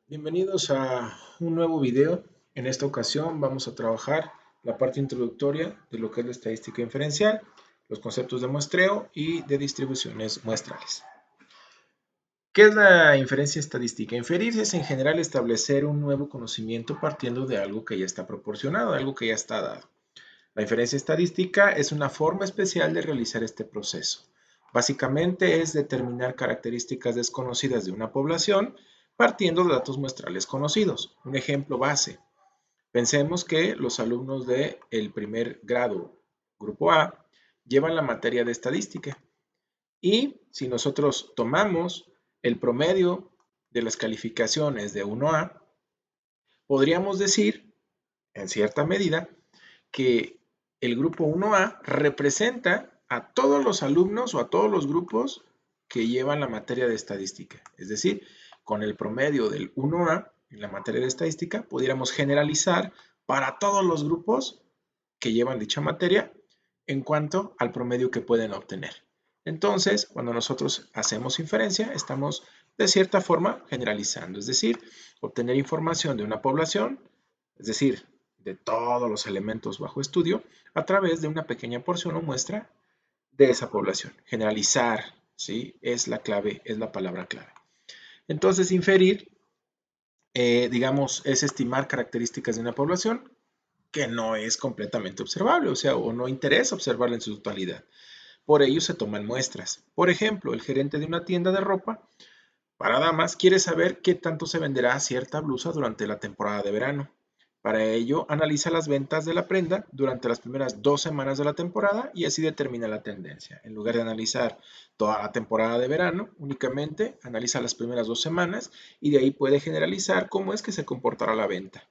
Bienvenidos a un nuevo video. En esta ocasión vamos a trabajar la parte introductoria de lo que es la estadística inferencial, los conceptos de muestreo y de distribuciones muestrales. ¿Qué es la inferencia estadística? Inferir es en general establecer un nuevo conocimiento partiendo de algo que ya está proporcionado, algo que ya está dado. La inferencia estadística es una forma especial de realizar este proceso. Básicamente es determinar características desconocidas de una población partiendo de datos muestrales conocidos. Un ejemplo base. Pensemos que los alumnos del primer grado, grupo A, llevan la materia de estadística. Y si nosotros tomamos el promedio de las calificaciones de 1A, podríamos decir, en cierta medida, que el grupo 1A representa a todos los alumnos o a todos los grupos que llevan la materia de estadística. Es decir, con el promedio del 1A en la materia de estadística, pudiéramos generalizar para todos los grupos que llevan dicha materia en cuanto al promedio que pueden obtener. Entonces, cuando nosotros hacemos inferencia, estamos de cierta forma generalizando, es decir, obtener información de una población, es decir, de todos los elementos bajo estudio, a través de una pequeña porción o muestra de esa población. Generalizar, ¿sí? Es la clave, es la palabra clave. Entonces, inferir, digamos, es estimar características de una población que no es completamente observable, o sea, o no interesa observarla en su totalidad. Por ello se toman muestras. Por ejemplo, el gerente de una tienda de ropa para damas quiere saber qué tanto se venderá cierta blusa durante la temporada de verano. Para ello, analiza las ventas de la prenda durante las primeras 2 semanas de la temporada y así determina la tendencia. En lugar de analizar toda la temporada de verano, únicamente analiza las primeras 2 semanas y de ahí puede generalizar cómo es que se comportará la venta.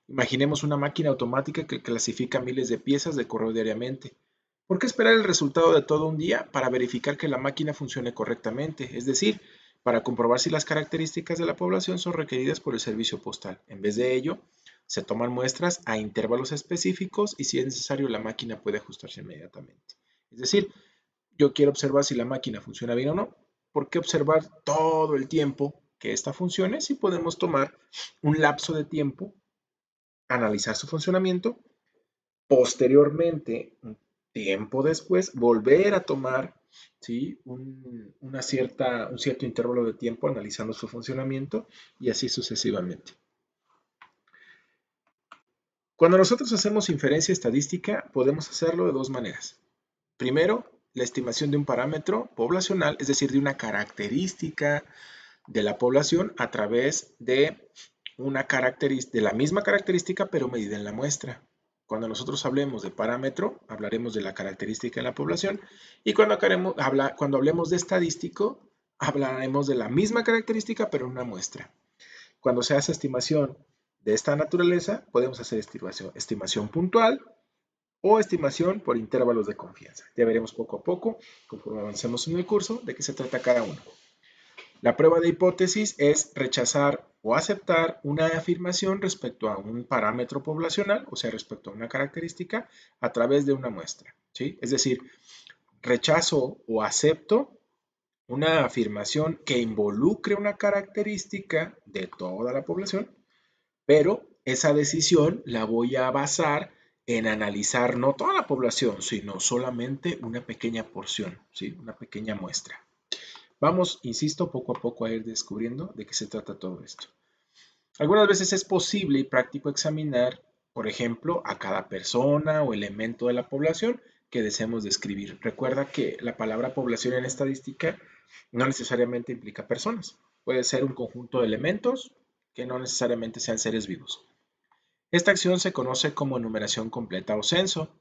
Imaginemos una máquina automática que clasifica miles de piezas de correo diariamente. ¿Por qué esperar el resultado de todo un día para verificar que la máquina funcione correctamente? Es decir, para comprobar si las características de la población son requeridas por el servicio postal. En vez de ello, se toman muestras a intervalos específicos y si es necesario la máquina puede ajustarse inmediatamente. Es decir, yo quiero observar si la máquina funciona bien o no. ¿Por qué observar todo el tiempo que ésta funcione si podemos tomar un lapso de tiempo, analizar su funcionamiento, posteriormente, un tiempo después, volver a tomar, ¿sí? Un cierto intervalo de tiempo analizando su funcionamiento y así sucesivamente? Cuando nosotros hacemos inferencia estadística, podemos hacerlo de dos maneras. Primero, la estimación de un parámetro poblacional, es decir, de una característica de la población a través de de la misma característica, pero medida en la muestra. Cuando nosotros hablemos de parámetro, hablaremos de la característica en la población y cuando hablemos de estadístico, hablaremos de la misma característica, pero en una muestra. Cuando se hace estimación de esta naturaleza, podemos hacer estimación puntual o estimación por intervalos de confianza. Ya veremos poco a poco, conforme avancemos en el curso, de qué se trata cada uno. La prueba de hipótesis es rechazar o aceptar una afirmación respecto a un parámetro poblacional, o sea, respecto a una característica, a través de una muestra, ¿sí? Es decir, rechazo o acepto una afirmación que involucre una característica de toda la población, pero esa decisión la voy a basar en analizar no toda la población, sino solamente una pequeña porción, ¿sí? Una pequeña muestra. Vamos, insisto, poco a poco a ir descubriendo de qué se trata todo esto. Algunas veces es posible y práctico examinar, por ejemplo, a cada persona o elemento de la población que deseemos describir. Recuerda que la palabra población en estadística no necesariamente implica personas. Puede ser un conjunto de elementos que no necesariamente sean seres vivos. Esta acción se conoce como enumeración completa o censo.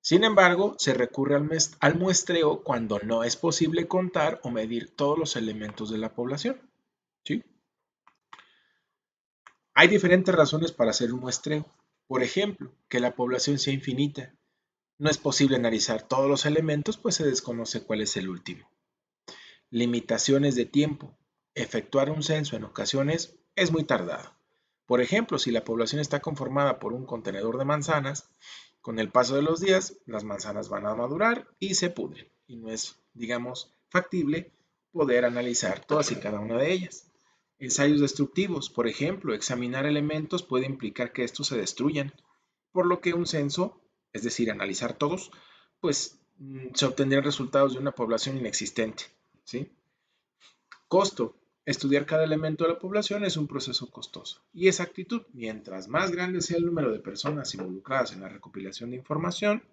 Sin embargo, se recurre al muestreo cuando no es posible contar o medir todos los elementos de la población, ¿sí? Hay diferentes razones para hacer un muestreo. Por ejemplo, que la población sea infinita. No es posible analizar todos los elementos, pues se desconoce cuál es el último. Limitaciones de tiempo. Efectuar un censo en ocasiones es muy tardado. Por ejemplo, si la población está conformada por un contenedor de manzanas, con el paso de los días, las manzanas van a madurar y se pudren. Y no es, digamos, factible poder analizar todas y cada una de ellas. Ensayos destructivos, por ejemplo, examinar elementos puede implicar que estos se destruyan, por lo que un censo, es decir, analizar todos, pues se obtendrían resultados de una población inexistente, ¿sí? Costo. Estudiar cada elemento de la población es un proceso costoso. Y exactitud. Mientras más grande sea el número de personas involucradas en la recopilación de información,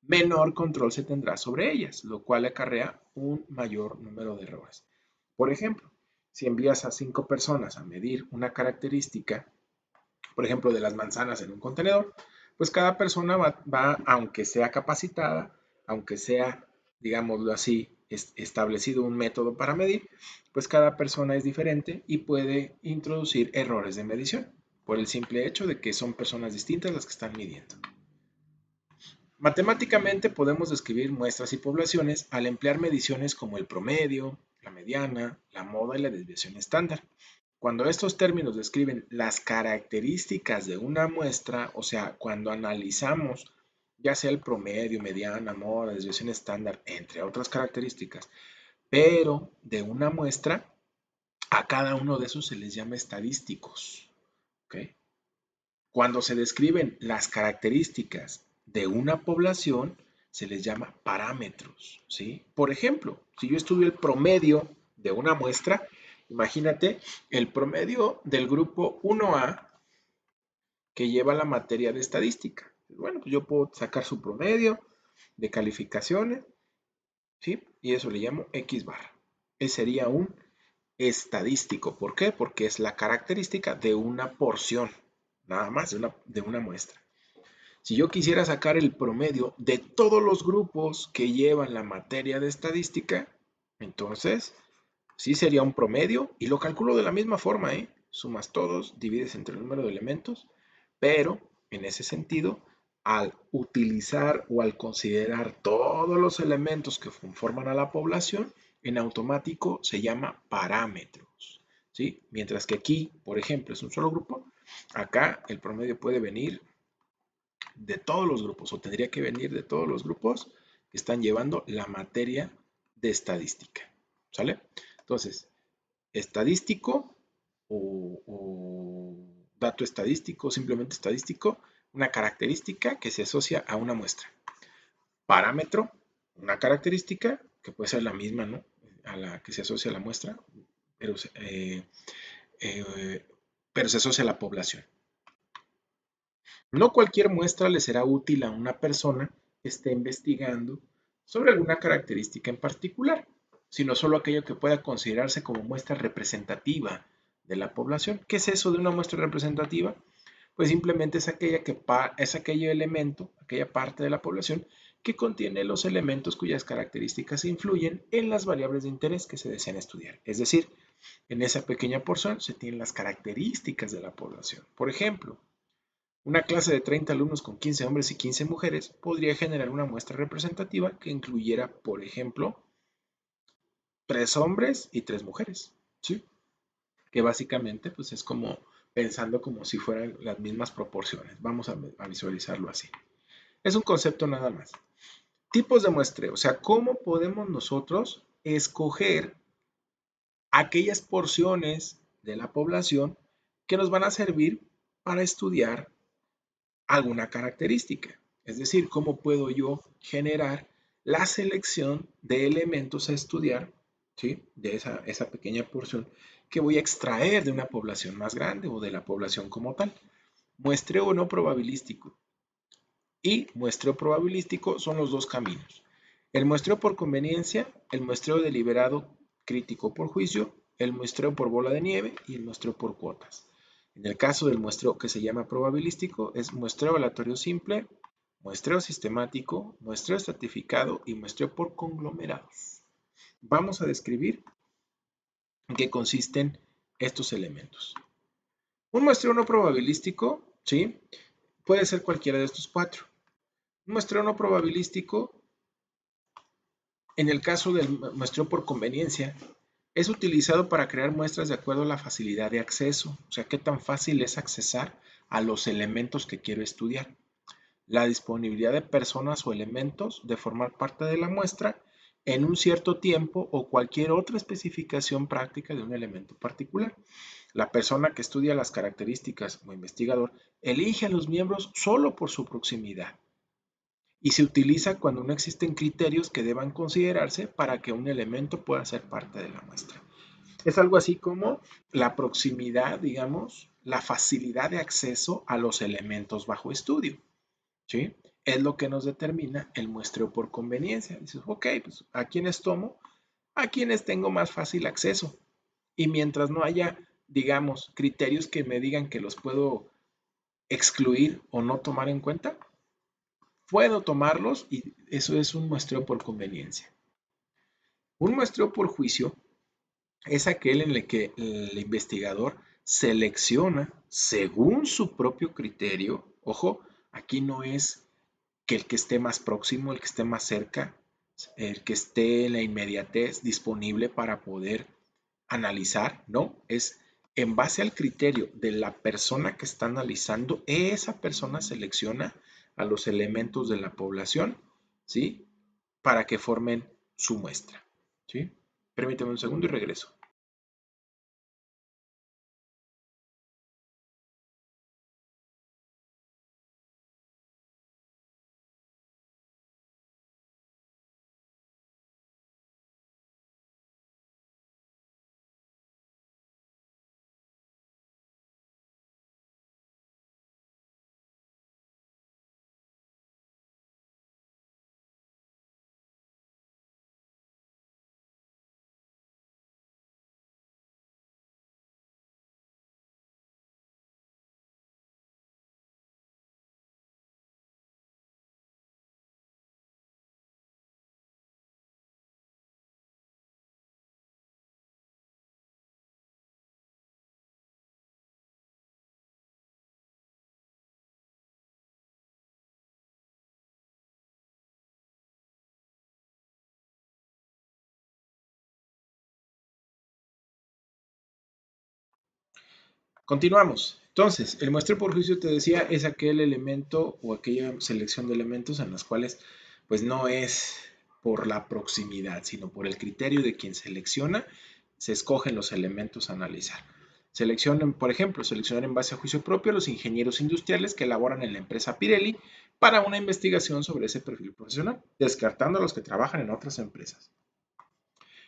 menor control se tendrá sobre ellas, lo cual acarrea un mayor número de errores. Por ejemplo, si envías a 5 personas a medir una característica, por ejemplo, de las manzanas en un contenedor, pues cada persona va aunque sea capacitada, aunque sea, digámoslo así, establecido un método para medir, pues cada persona es diferente y puede introducir errores de medición por el simple hecho de que son personas distintas las que están midiendo. Matemáticamente podemos describir muestras y poblaciones al emplear mediciones como el promedio, la mediana, la moda y la desviación estándar. Cuando estos términos describen las características de una muestra, o sea, cuando analizamos ya sea el promedio, mediana, moda, desviación estándar, entre otras características, pero de una muestra, a cada uno de esos se les llama estadísticos. ¿Okay? Cuando se describen las características de una población, se les llama parámetros, ¿sí? Por ejemplo, si yo estudio el promedio de una muestra, imagínate el promedio del grupo 1A que lleva la materia de estadística. Bueno, pues yo puedo sacar su promedio de calificaciones, ¿sí? Y eso le llamo X bar. Ese sería un estadístico. ¿Por qué? Porque es la característica de una porción, nada más, de una muestra. Si yo quisiera sacar el promedio de todos los grupos que llevan la materia de estadística, entonces sí sería un promedio y lo calculo de la misma forma, ¿eh? Sumas todos, divides entre el número de elementos, pero en ese sentido, al utilizar o al considerar todos los elementos que conforman a la población, en automático se llama parámetros, ¿sí? Mientras que aquí, por ejemplo, es un solo grupo, acá el promedio puede venir de todos los grupos, o tendría que venir de todos los grupos que están llevando la materia de estadística. ¿Sale? Entonces, estadístico o dato estadístico, simplemente estadístico, una característica que se asocia a una muestra. Parámetro, una característica que puede ser la misma, ¿no? A la que se asocia a la muestra, pero, pero se asocia a la población. No cualquier muestra le será útil a una persona que esté investigando sobre alguna característica en particular, sino solo aquello que pueda considerarse como muestra representativa de la población. ¿Qué es eso de una muestra representativa? Pues simplemente es aquel elemento, aquella parte de la población que contiene los elementos cuyas características influyen en las variables de interés que se desean estudiar. Es decir, en esa pequeña porción se tienen las características de la población. Por ejemplo, una clase de 30 alumnos con 15 hombres y 15 mujeres podría generar una muestra representativa que incluyera, por ejemplo, 3 hombres y 3 mujeres, ¿sí? Que básicamente pues es como pensando como si fueran las mismas proporciones. Vamos a visualizarlo así. Es un concepto nada más. Tipos de muestreo, o sea, cómo podemos nosotros escoger aquellas porciones de la población que nos van a servir para estudiar alguna característica. Es decir, cómo puedo yo generar la selección de elementos a estudiar, ¿sí? De esa pequeña porción que voy a extraer de una población más grande o de la población como tal. Muestreo no probabilístico y muestreo probabilístico son los dos caminos. El muestreo por conveniencia, el muestreo deliberado crítico por juicio, el muestreo por bola de nieve y el muestreo por cuotas. En el caso del muestreo que se llama probabilístico, es muestreo aleatorio simple, muestreo sistemático, muestreo estratificado y muestreo por conglomerados. Vamos a describir en qué consisten estos elementos. Un muestreo no probabilístico, ¿sí? Puede ser cualquiera de estos cuatro. Un muestreo no probabilístico, en el caso del muestreo por conveniencia, es utilizado para crear muestras de acuerdo a la facilidad de acceso, o sea, qué tan fácil es accesar a los elementos que quiero estudiar, la disponibilidad de personas o elementos de formar parte de la muestra en un cierto tiempo o cualquier otra especificación práctica de un elemento particular. La persona que estudia las características o investigador elige a los miembros solo por su proximidad y se utiliza cuando no existen criterios que deban considerarse para que un elemento pueda ser parte de la muestra. Es algo así como la proximidad, digamos, la facilidad de acceso a los elementos bajo estudio, ¿sí? Es lo que nos determina el muestreo por conveniencia. Dices, ok, pues ¿a quiénes tomo? A quienes tengo más fácil acceso. Y mientras no haya, digamos, criterios que me digan que los puedo excluir o no tomar en cuenta, puedo tomarlos y eso es un muestreo por conveniencia. Un muestreo por juicio es aquel en el que el investigador selecciona según su propio criterio. Ojo, aquí no es que el que esté más próximo, el que esté más cerca, el que esté en la inmediatez disponible para poder analizar, ¿no? Es en base al criterio de la persona que está analizando, esa persona selecciona a los elementos de la población, ¿sí? Para que formen su muestra, ¿sí? Permíteme un segundo y regreso. Continuamos. Entonces, el muestreo por juicio, te decía, es aquel elemento o aquella selección de elementos en las cuales pues no es por la proximidad, sino por el criterio de quien selecciona, se escogen los elementos a analizar. Seleccionan, por ejemplo, seleccionar en base a juicio propio a los ingenieros industriales que elaboran en la empresa Pirelli para una investigación sobre ese perfil profesional, descartando a los que trabajan en otras empresas.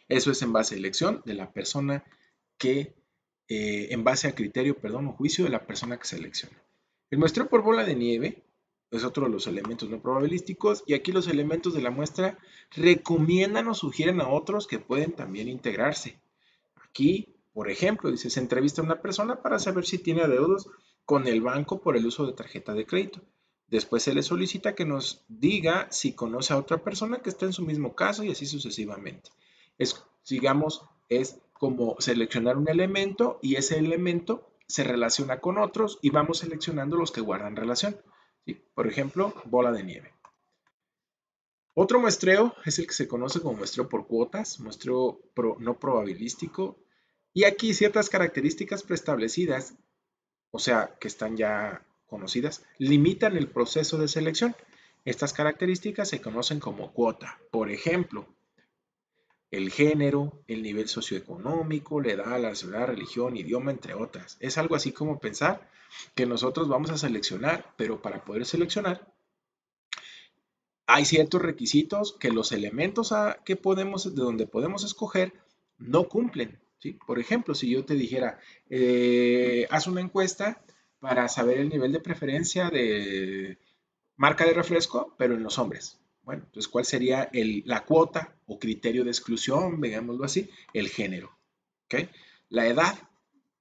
Eso es en base a elección de la persona que, en base a criterio, perdón, o juicio de la persona que selecciona. El muestreo por bola de nieve es otro de los elementos no probabilísticos y aquí los elementos de la muestra recomiendan o sugieren a otros que pueden también integrarse. Aquí, por ejemplo, dice, se entrevista a una persona para saber si tiene adeudos con el banco por el uso de tarjeta de crédito. Después se le solicita que nos diga si conoce a otra persona que está en su mismo caso y así sucesivamente. Es, digamos, es como seleccionar un elemento y ese elemento se relaciona con otros y vamos seleccionando los que guardan relación. ¿Sí? Por ejemplo, bola de nieve. Otro muestreo es el que se conoce como muestreo por cuotas, muestreo no probabilístico, y aquí ciertas características preestablecidas, o sea, que están ya conocidas, limitan el proceso de selección. Estas características se conocen como cuota. Por ejemplo, el género, el nivel socioeconómico, la edad, la ciudad, religión, idioma, entre otras. Es algo así como pensar que nosotros vamos a seleccionar, pero para poder seleccionar hay ciertos requisitos que los elementos que podemos, de donde podemos escoger no cumplen. ¿Sí? Por ejemplo, si yo te dijera, haz una encuesta para saber el nivel de preferencia de marca de refresco, pero en los hombres. Bueno, entonces, ¿cuál sería la cuota o criterio de exclusión, digámoslo así? El género. ¿Okay? La edad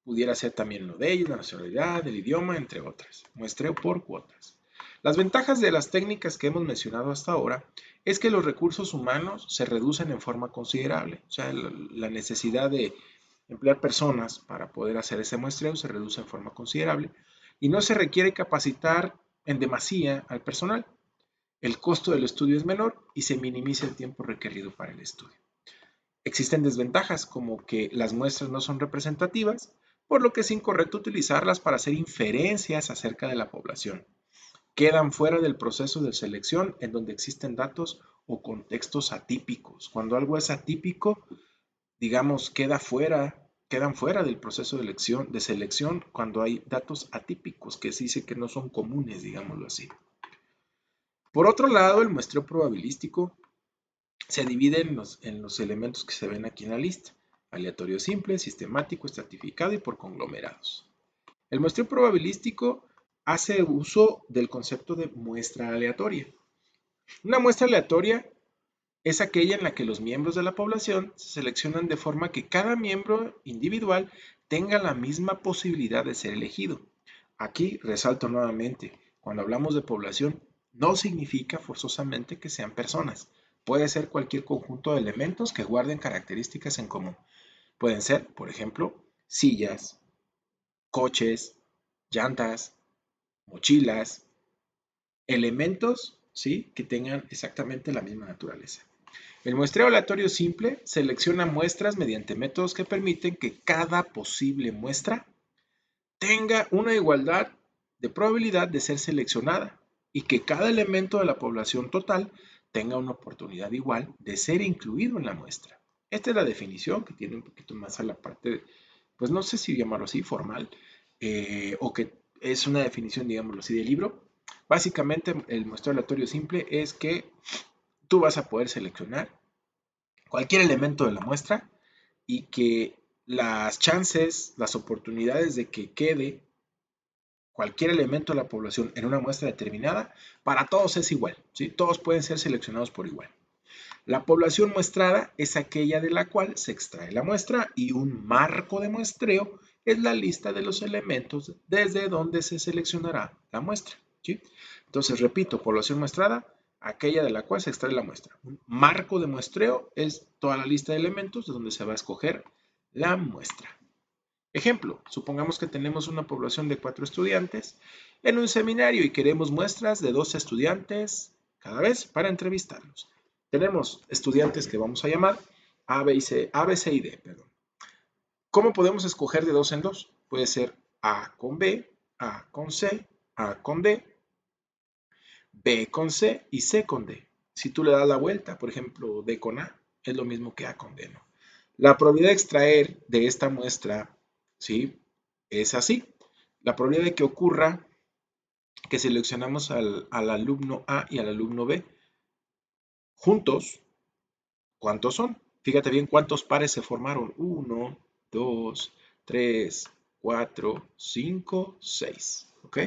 pudiera ser también uno de ellos, la nacionalidad, el idioma, entre otras. Muestreo por cuotas. Las ventajas de las técnicas que hemos mencionado hasta ahora es que los recursos humanos se reducen en forma considerable. O sea, la necesidad de emplear personas para poder hacer ese muestreo se reduce en forma considerable y no se requiere capacitar en demasía al personal. El costo del estudio es menor y se minimiza el tiempo requerido para el estudio. Existen desventajas como que las muestras no son representativas, por lo que es incorrecto utilizarlas para hacer inferencias acerca de la población. Quedan fuera del proceso de selección en donde existen datos o contextos atípicos. Cuando algo es atípico, digamos, quedan fuera del proceso de selección cuando hay datos atípicos, que se dice que no son comunes, digámoslo así. Por otro lado, el muestreo probabilístico se divide en los elementos que se ven aquí en la lista: aleatorio simple, sistemático, estratificado y por conglomerados. El muestreo probabilístico hace uso del concepto de muestra aleatoria. Una muestra aleatoria es aquella en la que los miembros de la población se seleccionan de forma que cada miembro individual tenga la misma posibilidad de ser elegido. Aquí resalto nuevamente, cuando hablamos de población, no significa forzosamente que sean personas. Puede ser cualquier conjunto de elementos que guarden características en común. Pueden ser, por ejemplo, sillas, coches, llantas, mochilas, elementos, ¿sí?, que tengan exactamente la misma naturaleza. El muestreo aleatorio simple selecciona muestras mediante métodos que permiten que cada posible muestra tenga una igualdad de probabilidad de ser seleccionada y que cada elemento de la población total tenga una oportunidad igual de ser incluido en la muestra. Esta es la definición, que tiene un poquito más a la parte, pues no sé si llamarlo así, formal, o que es una definición, digámoslo así, del libro. Básicamente, el muestreo aleatorio simple es que tú vas a poder seleccionar cualquier elemento de la muestra y que las chances, las oportunidades de que quede cualquier elemento de la población en una muestra determinada, para todos es igual, ¿sí? Todos pueden ser seleccionados por igual. La población muestrada es aquella de la cual se extrae la muestra y un marco de muestreo es la lista de los elementos desde donde se seleccionará la muestra, ¿sí? Entonces, repito, población muestrada, aquella de la cual se extrae la muestra. Un marco de muestreo es toda la lista de elementos de donde se va a escoger la muestra. Ejemplo, supongamos que tenemos una población de 4 estudiantes en un seminario y queremos muestras de 2 estudiantes cada vez para entrevistarlos. Tenemos estudiantes que vamos a llamar A, B, C y D. Perdón. ¿Cómo podemos escoger de 2 en 2? Puede ser A con B, A con C, A con D, B con C y C con D. Si tú le das la vuelta, por ejemplo, D con A, es lo mismo que A con D, ¿no? La probabilidad de extraer de esta muestra, ¿sí?, es así. La probabilidad de que ocurra que seleccionamos al alumno A y al alumno B juntos, ¿cuántos son? Fíjate bien cuántos pares se formaron. 1, 2, 3, 4, 5, 6. ¿Ok?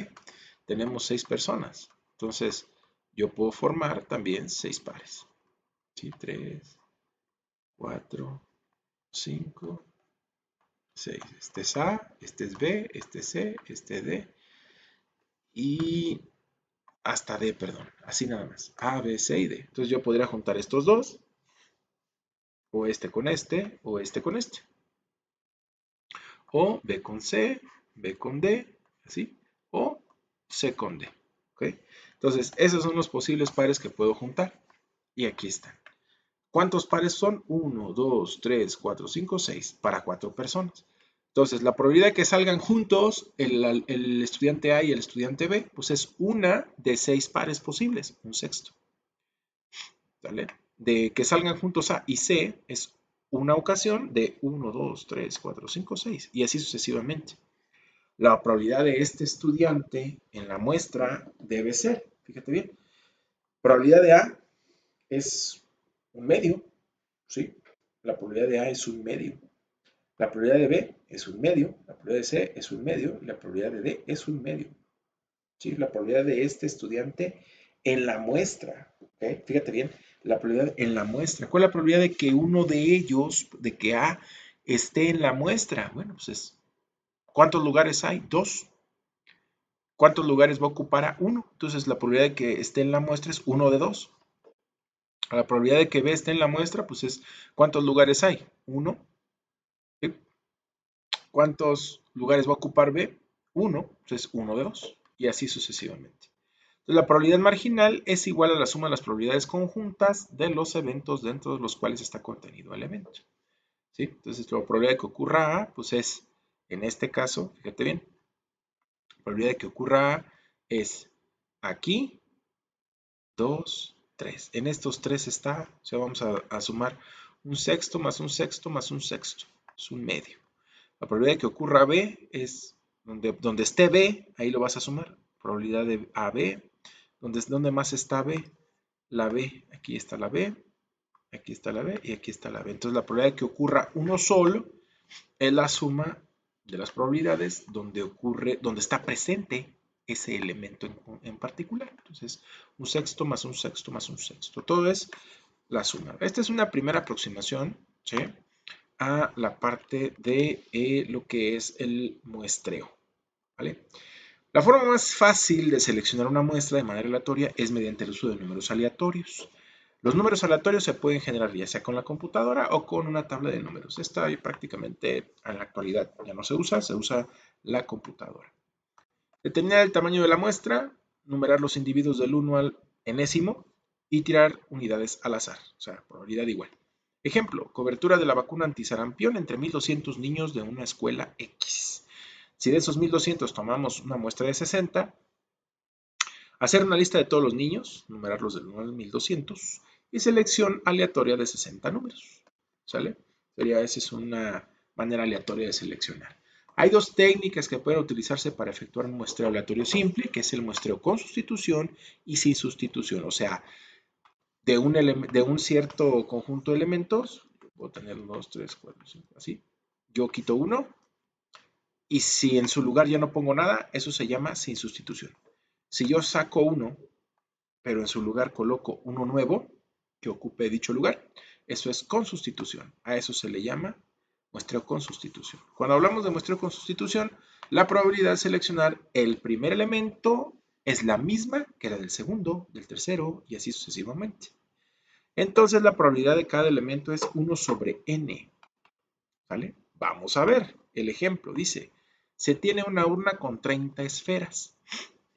Tenemos 6 personas. Entonces, yo puedo formar también 6 pares. ¿Sí? 3, 4, 5, 6. Este es A, este es B, este es C, este es D y hasta D, perdón. Así nada más. A, B, C y D. Entonces yo podría juntar estos dos, o este con este, o este con este. O B con C, B con D, así. O C con D. ¿Ok? Entonces, esos son los posibles pares que puedo juntar. Y aquí están. ¿Cuántos pares son? 1, 2, 3, 4, 5, 6. Para 4 personas. Entonces, la probabilidad de que salgan juntos el estudiante A y el estudiante B, pues es una de 6 pares posibles, un sexto. ¿Vale? De que salgan juntos A y C es una ocasión de 1, 2, 3, 4, 5, 6 y así sucesivamente. La probabilidad de este estudiante en la muestra debe ser, fíjate bien, probabilidad de A es un medio, ¿sí? La probabilidad de A es un medio. La probabilidad de B es un medio, la probabilidad de C es un medio y la probabilidad de D es un medio. ¿Sí? La probabilidad de este estudiante en la muestra, ¿okay? Fíjate bien, la probabilidad en la muestra. ¿Cuál es la probabilidad de que uno de ellos, de que A, esté en la muestra? Bueno, pues es, ¿cuántos lugares hay? 2. ¿Cuántos lugares va a ocupar A? 1. Entonces la probabilidad de que esté en la muestra es 1 de 2. La probabilidad de que B esté en la muestra, pues es, ¿cuántos lugares hay? 1. ¿Sí? ¿Cuántos lugares va a ocupar B? 1. Entonces 1 de 2. Y así sucesivamente. La probabilidad marginal es igual a la suma de las probabilidades conjuntas de los eventos dentro de los cuales está contenido el evento. ¿Sí? Entonces, la probabilidad de que ocurra A, pues es, en este caso, fíjate bien, la probabilidad de que ocurra A es aquí, 2, 3. En estos 3 está, o sea, vamos a sumar un sexto más un sexto más un sexto. Es un medio. La probabilidad de que ocurra B es donde esté B, ahí lo vas a sumar. Probabilidad de AB. ¿Dónde más está B? La B. Aquí está la B. Aquí está la B y aquí está la B. Entonces la probabilidad de que ocurra uno solo es la suma de las probabilidades donde está presente ese elemento en particular. Entonces, un sexto más un sexto más un sexto. Todo es la suma. Esta es una primera aproximación, ¿sí?, a la parte de lo que es el muestreo, ¿vale? La forma más fácil de seleccionar una muestra de manera aleatoria es mediante el uso de números aleatorios. Los números aleatorios se pueden generar ya sea con la computadora o con una tabla de números. Esta prácticamente en la actualidad ya no se usa la computadora. Determinar el tamaño de la muestra, numerar los individuos del 1 al enésimo y tirar unidades al azar, o sea, probabilidad igual. Ejemplo, cobertura de la vacuna antisarampión entre 1200 niños de una escuela X. Si de esos 1200 tomamos una muestra de 60, hacer una lista de todos los niños, numerarlos del 1 al 1200 y selección aleatoria de 60 números. ¿Sale? Esa es una manera aleatoria de seleccionar. Hay dos técnicas que pueden utilizarse para efectuar un muestreo aleatorio simple, que es el muestreo con sustitución y sin sustitución. O sea, de un cierto conjunto de elementos, puedo tener 2, 3, 4, 5, así. Yo quito uno y si en su lugar ya no pongo nada, eso se llama sin sustitución. Si yo saco uno, pero en su lugar coloco uno nuevo que ocupe dicho lugar, eso es con sustitución. A eso se le llama muestreo con sustitución. Cuando hablamos de muestreo con sustitución, la probabilidad de seleccionar el primer elemento es la misma que la del segundo, del tercero y así sucesivamente. Entonces la probabilidad de cada elemento es 1 sobre n. ¿Vale? Vamos a ver el ejemplo. Dice, se tiene una urna con 30 esferas,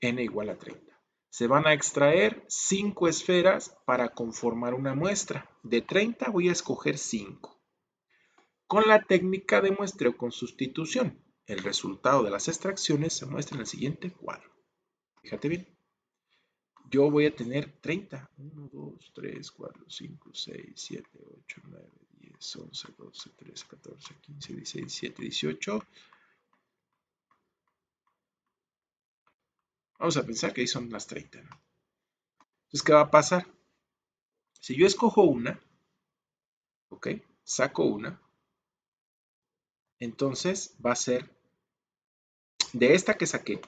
n igual a 30. Se van a extraer 5 esferas para conformar una muestra. De 30 voy a escoger 5. Con la técnica de muestreo con sustitución, el resultado de las extracciones se muestra en el siguiente cuadro. Fíjate bien. Yo voy a tener 30. 1, 2, 3, 4, 5, 6, 7, 8, 9, 10, 11, 12, 13, 14, 15, 16, 17, 18. Vamos a pensar que ahí son las 30, ¿no? Entonces, ¿qué va a pasar? Si yo escojo una, ¿ok? Saco una, entonces va a ser de esta que saqué,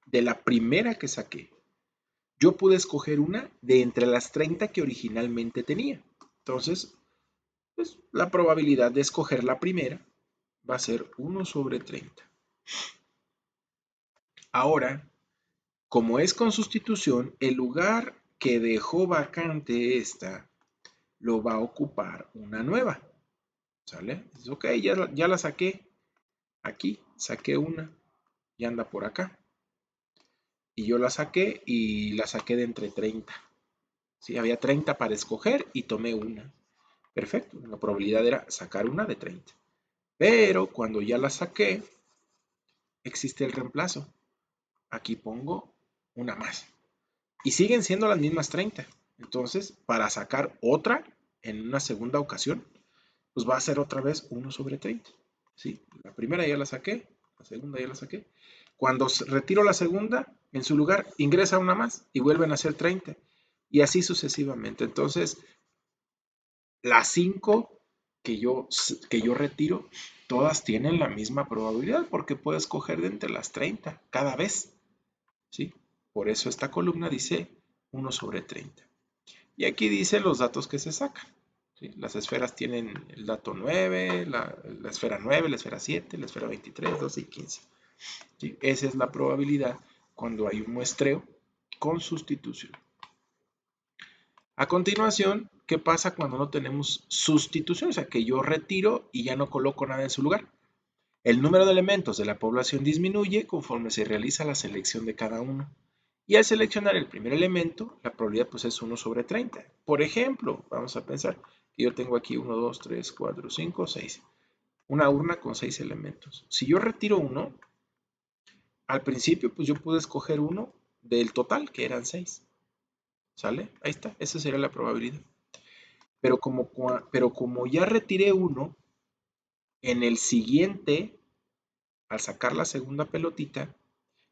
de la primera que saqué, yo pude escoger una de entre las 30 que originalmente tenía. Entonces, pues, la probabilidad de escoger la primera va a ser 1 sobre 30. Ahora, como es con sustitución, el lugar que dejó vacante esta lo va a ocupar una nueva. ¿Sale? Dices, ok, ya la saqué. Aquí saqué una y anda por acá. Y yo la saqué y la saqué de entre 30. ¿Sí? Había 30 para escoger y tomé una. Perfecto, la probabilidad era sacar una de 30. Pero cuando ya la saqué, existe el reemplazo. Aquí pongo una más. Y siguen siendo las mismas 30. Entonces, para sacar otra en una segunda ocasión, pues va a ser otra vez 1 sobre 30. ¿Sí? La primera ya la saqué, la segunda ya la saqué. Cuando retiro la segunda, en su lugar ingresa una más y vuelven a ser 30. Y así sucesivamente. Entonces, las 5 que yo retiro, todas tienen la misma probabilidad porque puedo escoger de entre las 30 cada vez. ¿Sí? Por eso esta columna dice 1 sobre 30. Y aquí dice los datos que se sacan. ¿Sí? Las esferas tienen el dato 9, la esfera 9, la esfera 7, la esfera 23, 12 y 15. ¿Sí? Esa es la probabilidad cuando hay un muestreo con sustitución. A continuación, ¿qué pasa cuando no tenemos sustitución? O sea, que yo retiro y ya no coloco nada en su lugar. El número de elementos de la población disminuye conforme se realiza la selección de cada uno. Y al seleccionar el primer elemento, la probabilidad pues es 1 sobre 30. Por ejemplo, vamos a pensar que yo tengo aquí 1, 2, 3, 4, 5, 6. Una urna con 6 elementos. Si yo retiro uno, al principio pues yo pude escoger uno del total, que eran 6. ¿Sale? Ahí está, esa sería la probabilidad. Pero como ya retiré uno, en el siguiente, al sacar la segunda pelotita,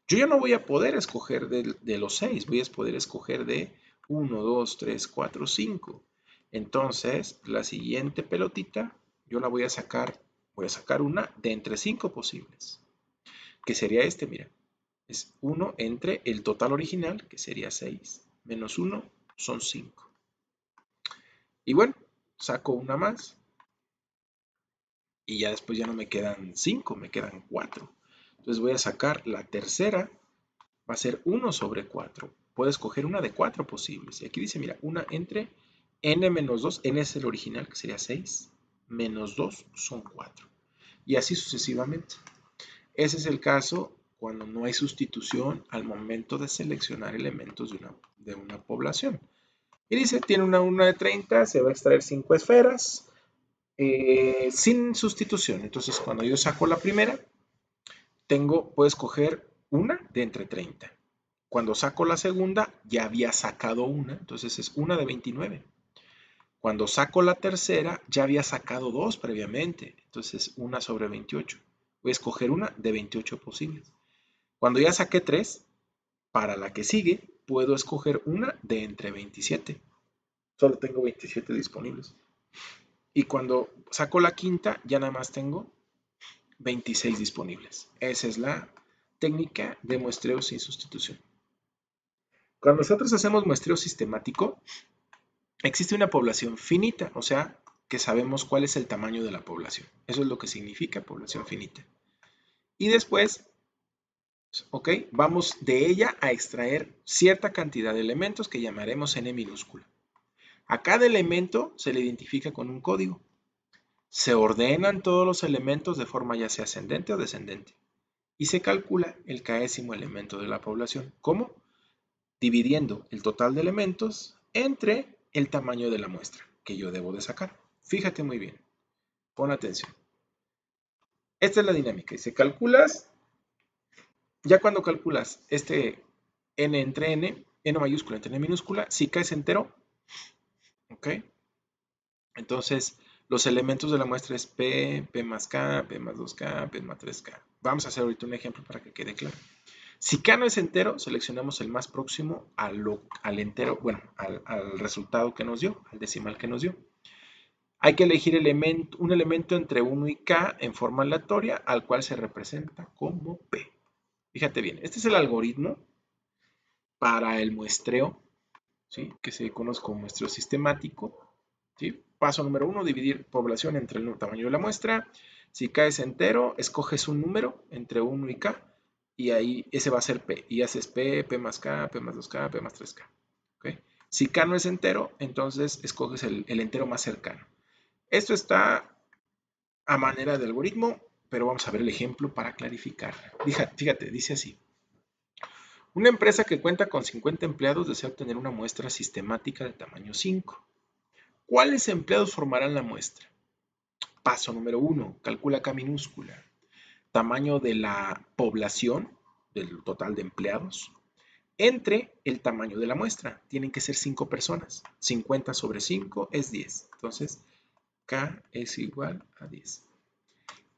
yo ya no voy a poder escoger de los 6, voy a poder escoger de 1, 2, 3, 4, 5. Entonces, la siguiente pelotita, yo la voy a sacar una de entre 5 posibles, que sería este, mira. Es 1 entre el total original, que sería 6, menos 1 son 5. Y bueno, saco una más y ya después ya no me quedan 5, me quedan 4. Entonces voy a sacar la tercera, va a ser 1 sobre 4. Puedo escoger una de 4 posibles. Y aquí dice, mira, una entre n menos 2, n es el original, que sería 6, menos 2 son 4. Y así sucesivamente. Ese es el caso cuando no hay sustitución al momento de seleccionar elementos de una población. Y dice, tiene una urna de 30, se va a extraer 5 esferas sin sustitución. Entonces, cuando yo saco la primera, puedo escoger una de entre 30. Cuando saco la segunda, ya había sacado una, entonces es una de 29. Cuando saco la tercera, ya había sacado dos previamente, entonces una sobre 28. Voy a escoger una de 28 posibles. Cuando ya saqué 3, para la que sigue, puedo escoger una de entre 27. Solo tengo 27 disponibles. Y cuando saco la quinta, ya nada más tengo 26 disponibles. Esa es la técnica de muestreo sin sustitución. Cuando nosotros hacemos muestreo sistemático, existe una población finita, o sea, que sabemos cuál es el tamaño de la población. Eso es lo que significa población finita. Y después, ok, vamos de ella a extraer cierta cantidad de elementos que llamaremos n minúscula. A cada elemento se le identifica con un código. Se ordenan todos los elementos de forma ya sea ascendente o descendente. Y se calcula el késimo elemento de la población. ¿Cómo? Dividiendo el total de elementos entre el tamaño de la muestra que yo debo de sacar. Fíjate muy bien. Pon atención. Esta es la dinámica. Si calculas, ya cuando calculas este n entre n mayúscula entre n minúscula, si caes entero, ¿ok? Entonces, los elementos de la muestra es P, P más K, P más 2K, P más 3K. Vamos a hacer ahorita un ejemplo para que quede claro. Si K no es entero, seleccionamos el más próximo al entero, bueno, al resultado que nos dio, al decimal que nos dio. Hay que elegir un elemento entre 1 y K en forma aleatoria, al cual se representa como P. Fíjate bien, este es el algoritmo para el muestreo, ¿sí? Que se conoce como muestreo sistemático. ¿Sí? Paso número 1, dividir población entre el tamaño de la muestra. Si K es entero, escoges un número entre 1 y K y ahí ese va a ser P. Y haces P, P más K, P más 2K, P más 3K. ¿Okay? Si K no es entero, entonces escoges el entero más cercano. Esto está a manera de algoritmo, pero vamos a ver el ejemplo para clarificar. Fíjate, dice así. Una empresa que cuenta con 50 empleados desea obtener una muestra sistemática de tamaño 5. ¿Cuáles empleados formarán la muestra? Paso número 1, calcula K minúscula. Tamaño de la población, del total de empleados, entre el tamaño de la muestra. Tienen que ser 5 personas. 50 sobre 5 es 10. Entonces, K es igual a 10.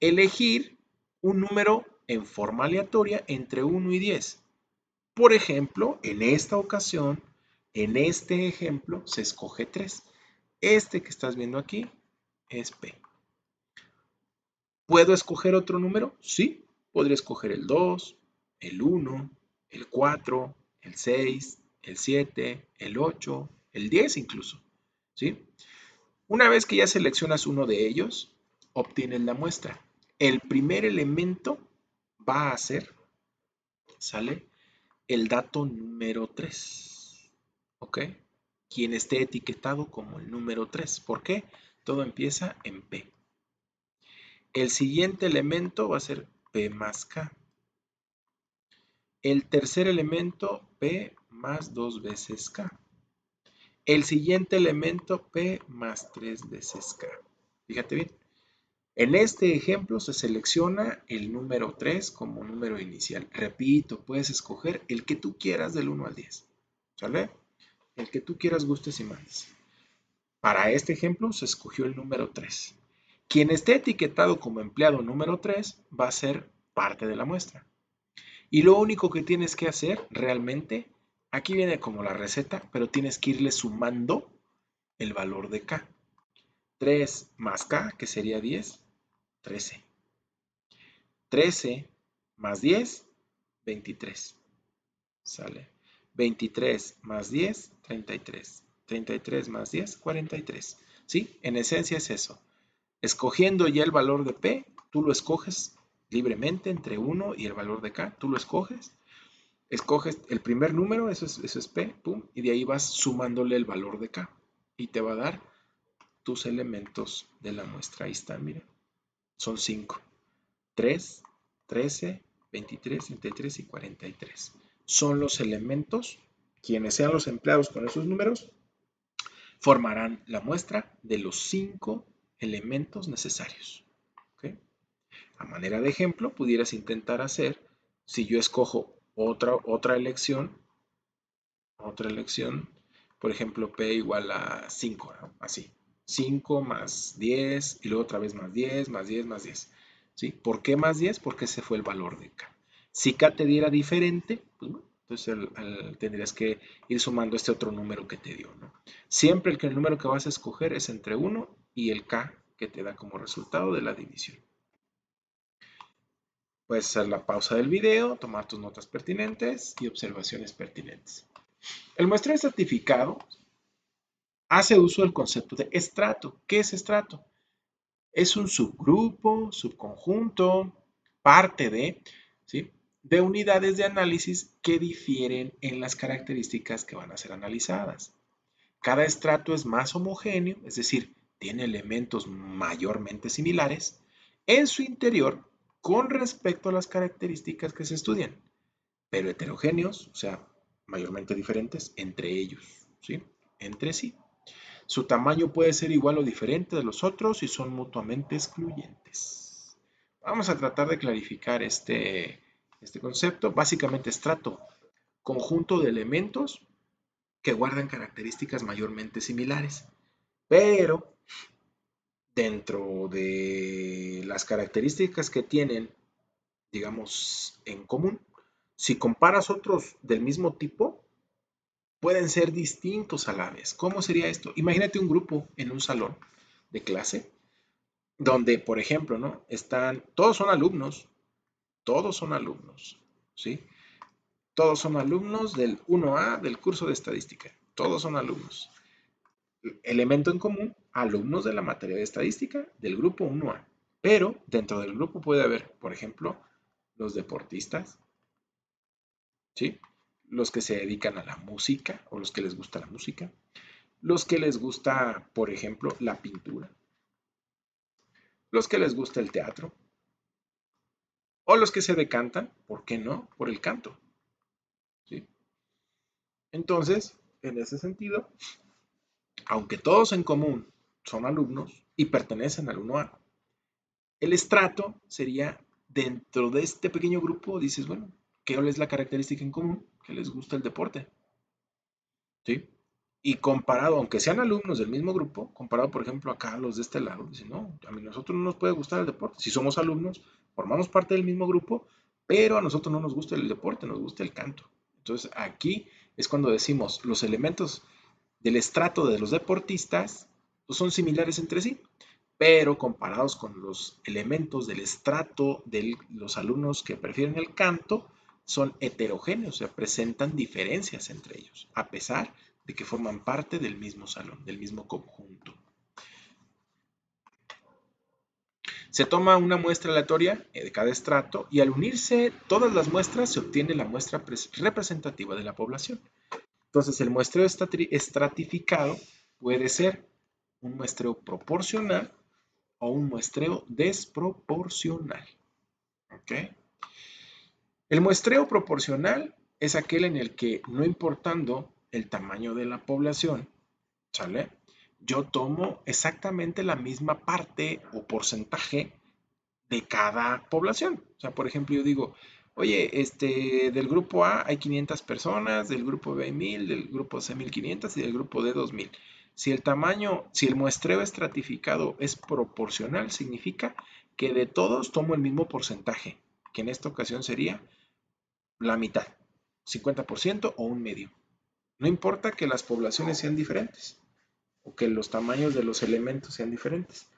Elegir un número en forma aleatoria entre 1 y 10. Por ejemplo, en esta ocasión, en este ejemplo, se escoge 3. Este que estás viendo aquí es P. ¿Puedo escoger otro número? Sí, podría escoger el 2, el 1, el 4, el 6, el 7, el 8, el 10 incluso. ¿Sí? Una vez que ya seleccionas uno de ellos, obtienes la muestra. El primer elemento va a ser, ¿sale? El dato número 3. ¿Ok? Quien esté etiquetado como el número 3. ¿Por qué? Todo empieza en P. El siguiente elemento va a ser P más K. El tercer elemento, P más 2 veces K. El siguiente elemento, P más 3 veces K. Fíjate bien. En este ejemplo se selecciona el número 3 como número inicial. Repito, puedes escoger el que tú quieras del 1 al 10. ¿Sale? el que tú quieras, gustes y mandes. Para este ejemplo se escogió el número 3. Quien esté etiquetado como empleado número 3 va a ser parte de la muestra. Y lo único que tienes que hacer realmente, aquí viene como la receta, pero tienes que irle sumando el valor de K. 3 más K, que sería 10, 13. 13 más 10, 23. ¿Sale? 23 más 10, 33. 33 más 10, 43. ¿Sí? En esencia es eso. Escogiendo ya el valor de P, tú lo escoges libremente entre 1 y el valor de K. Tú lo escoges. Escoges el primer número, eso es P, pum, y de ahí vas sumándole el valor de K. Y te va a dar tus elementos de la muestra. Ahí están, miren. Son 5. 3, 13, 23, 33 y 43. Son los elementos, quienes sean los empleados con esos números, formarán la muestra de los 5 elementos necesarios. ¿Okay? A manera de ejemplo, pudieras intentar hacer, si yo escojo otra elección, por ejemplo, P igual a 5, ¿no? Así. 5 más 10 y luego otra vez más 10, más 10, más 10. ¿Sí? ¿Por qué más 10? Porque ese fue el valor de K. Si K te diera diferente, pues bueno, entonces tendrías que ir sumando este otro número que te dio, ¿no? Siempre el número que vas a escoger es entre 1 y el K que te da como resultado de la división. Puedes hacer la pausa del video, tomar tus notas pertinentes y observaciones pertinentes. El muestreo estratificado hace uso del concepto de estrato. ¿Qué es estrato? Es un subgrupo, subconjunto, parte de, ¿sí? de unidades de análisis que difieren en las características que van a ser analizadas. Cada estrato es más homogéneo, es decir, tiene elementos mayormente similares en su interior con respecto a las características que se estudian, pero heterogéneos, o sea, mayormente diferentes entre ellos, ¿sí? Entre sí. Su tamaño puede ser igual o diferente de los otros y son mutuamente excluyentes. Vamos a tratar de clarificar este concepto. Básicamente, estrato, conjunto de elementos que guardan características mayormente similares, pero dentro de las características que tienen, digamos, en común, si comparas otros del mismo tipo, pueden ser distintos a la vez. ¿Cómo sería esto? Imagínate un grupo en un salón de clase donde, por ejemplo, ¿no? Todos son alumnos, ¿sí? Todos son alumnos del 1A del curso de estadística. Todos son alumnos. Elemento en común, alumnos de la materia de estadística del grupo 1A. Pero dentro del grupo puede haber, por ejemplo, los deportistas, ¿sí? Los que se dedican a la música o los que les gusta la música, los que les gusta, por ejemplo, la pintura, los que les gusta el teatro, o los que se decantan, ¿por qué no?, por el canto, ¿sí? Entonces, en ese sentido, aunque todos en común son alumnos y pertenecen al 1A, el estrato sería dentro de este pequeño grupo, dices, bueno, ¿qué es la característica en común? Que les gusta el deporte, ¿sí? Y comparado, aunque sean alumnos del mismo grupo, comparado, por ejemplo, acá los de este lado, dicen, no, a nosotros no nos puede gustar el deporte. Si somos alumnos, formamos parte del mismo grupo, pero a nosotros no nos gusta el deporte, nos gusta el canto. Entonces, aquí es cuando decimos, los elementos del estrato de los deportistas pues, son similares entre sí, pero comparados con los elementos del estrato de los alumnos que prefieren el canto, son heterogéneos, o sea, presentan diferencias entre ellos, a pesar de que forman parte del mismo salón, del mismo conjunto. Se toma una muestra aleatoria de cada estrato y al unirse todas las muestras se obtiene la muestra representativa de la población. Entonces, el muestreo estratificado puede ser un muestreo proporcional o un muestreo desproporcional. ¿Okay? El muestreo proporcional es aquel en el que, no importando el tamaño de la población, ¿sale? Yo tomo exactamente la misma parte o porcentaje de cada población. O sea, por ejemplo, yo digo, Oye, del grupo A hay 500 personas, del grupo B hay 1000, del grupo C 1500 y del grupo D 2000. Si el muestreo estratificado es proporcional, significa que de todos tomo el mismo porcentaje, que en esta ocasión sería la mitad, 50% o un medio. No importa que las poblaciones sean diferentes o que los tamaños de los elementos sean diferentes.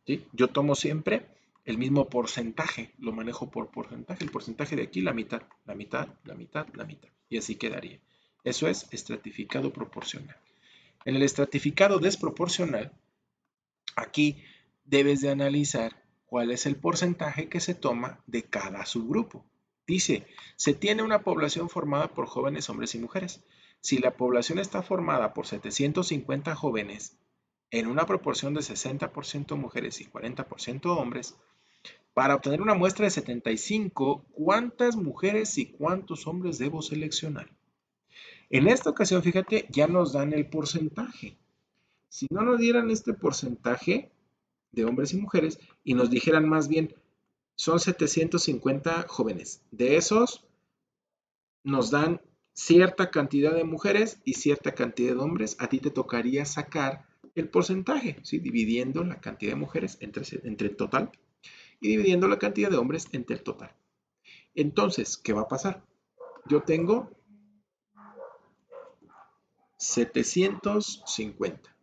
¿Sí? Yo tomo siempre el mismo porcentaje, lo manejo por porcentaje. El porcentaje de aquí, la mitad, la mitad, la mitad, la mitad. Y así quedaría. Eso es estratificado proporcional. En el estratificado desproporcional, aquí debes de analizar cuál es el porcentaje que se toma de cada subgrupo. Dice, se tiene una población formada por jóvenes hombres y mujeres. Si la población está formada por 750 jóvenes en una proporción de 60% mujeres y 40% hombres, para obtener una muestra de 75, ¿cuántas mujeres y cuántos hombres debo seleccionar? En esta ocasión, fíjate, ya nos dan el porcentaje. Si no nos dieran este porcentaje de hombres y mujeres y nos dijeran más bien, son 750 jóvenes. De esos nos dan cierta cantidad de mujeres y cierta cantidad de hombres. A ti te tocaría sacar el porcentaje, ¿sí? Dividiendo la cantidad de mujeres entre el total y dividiendo la cantidad de hombres entre el total. Entonces, ¿qué va a pasar? Yo tengo 750.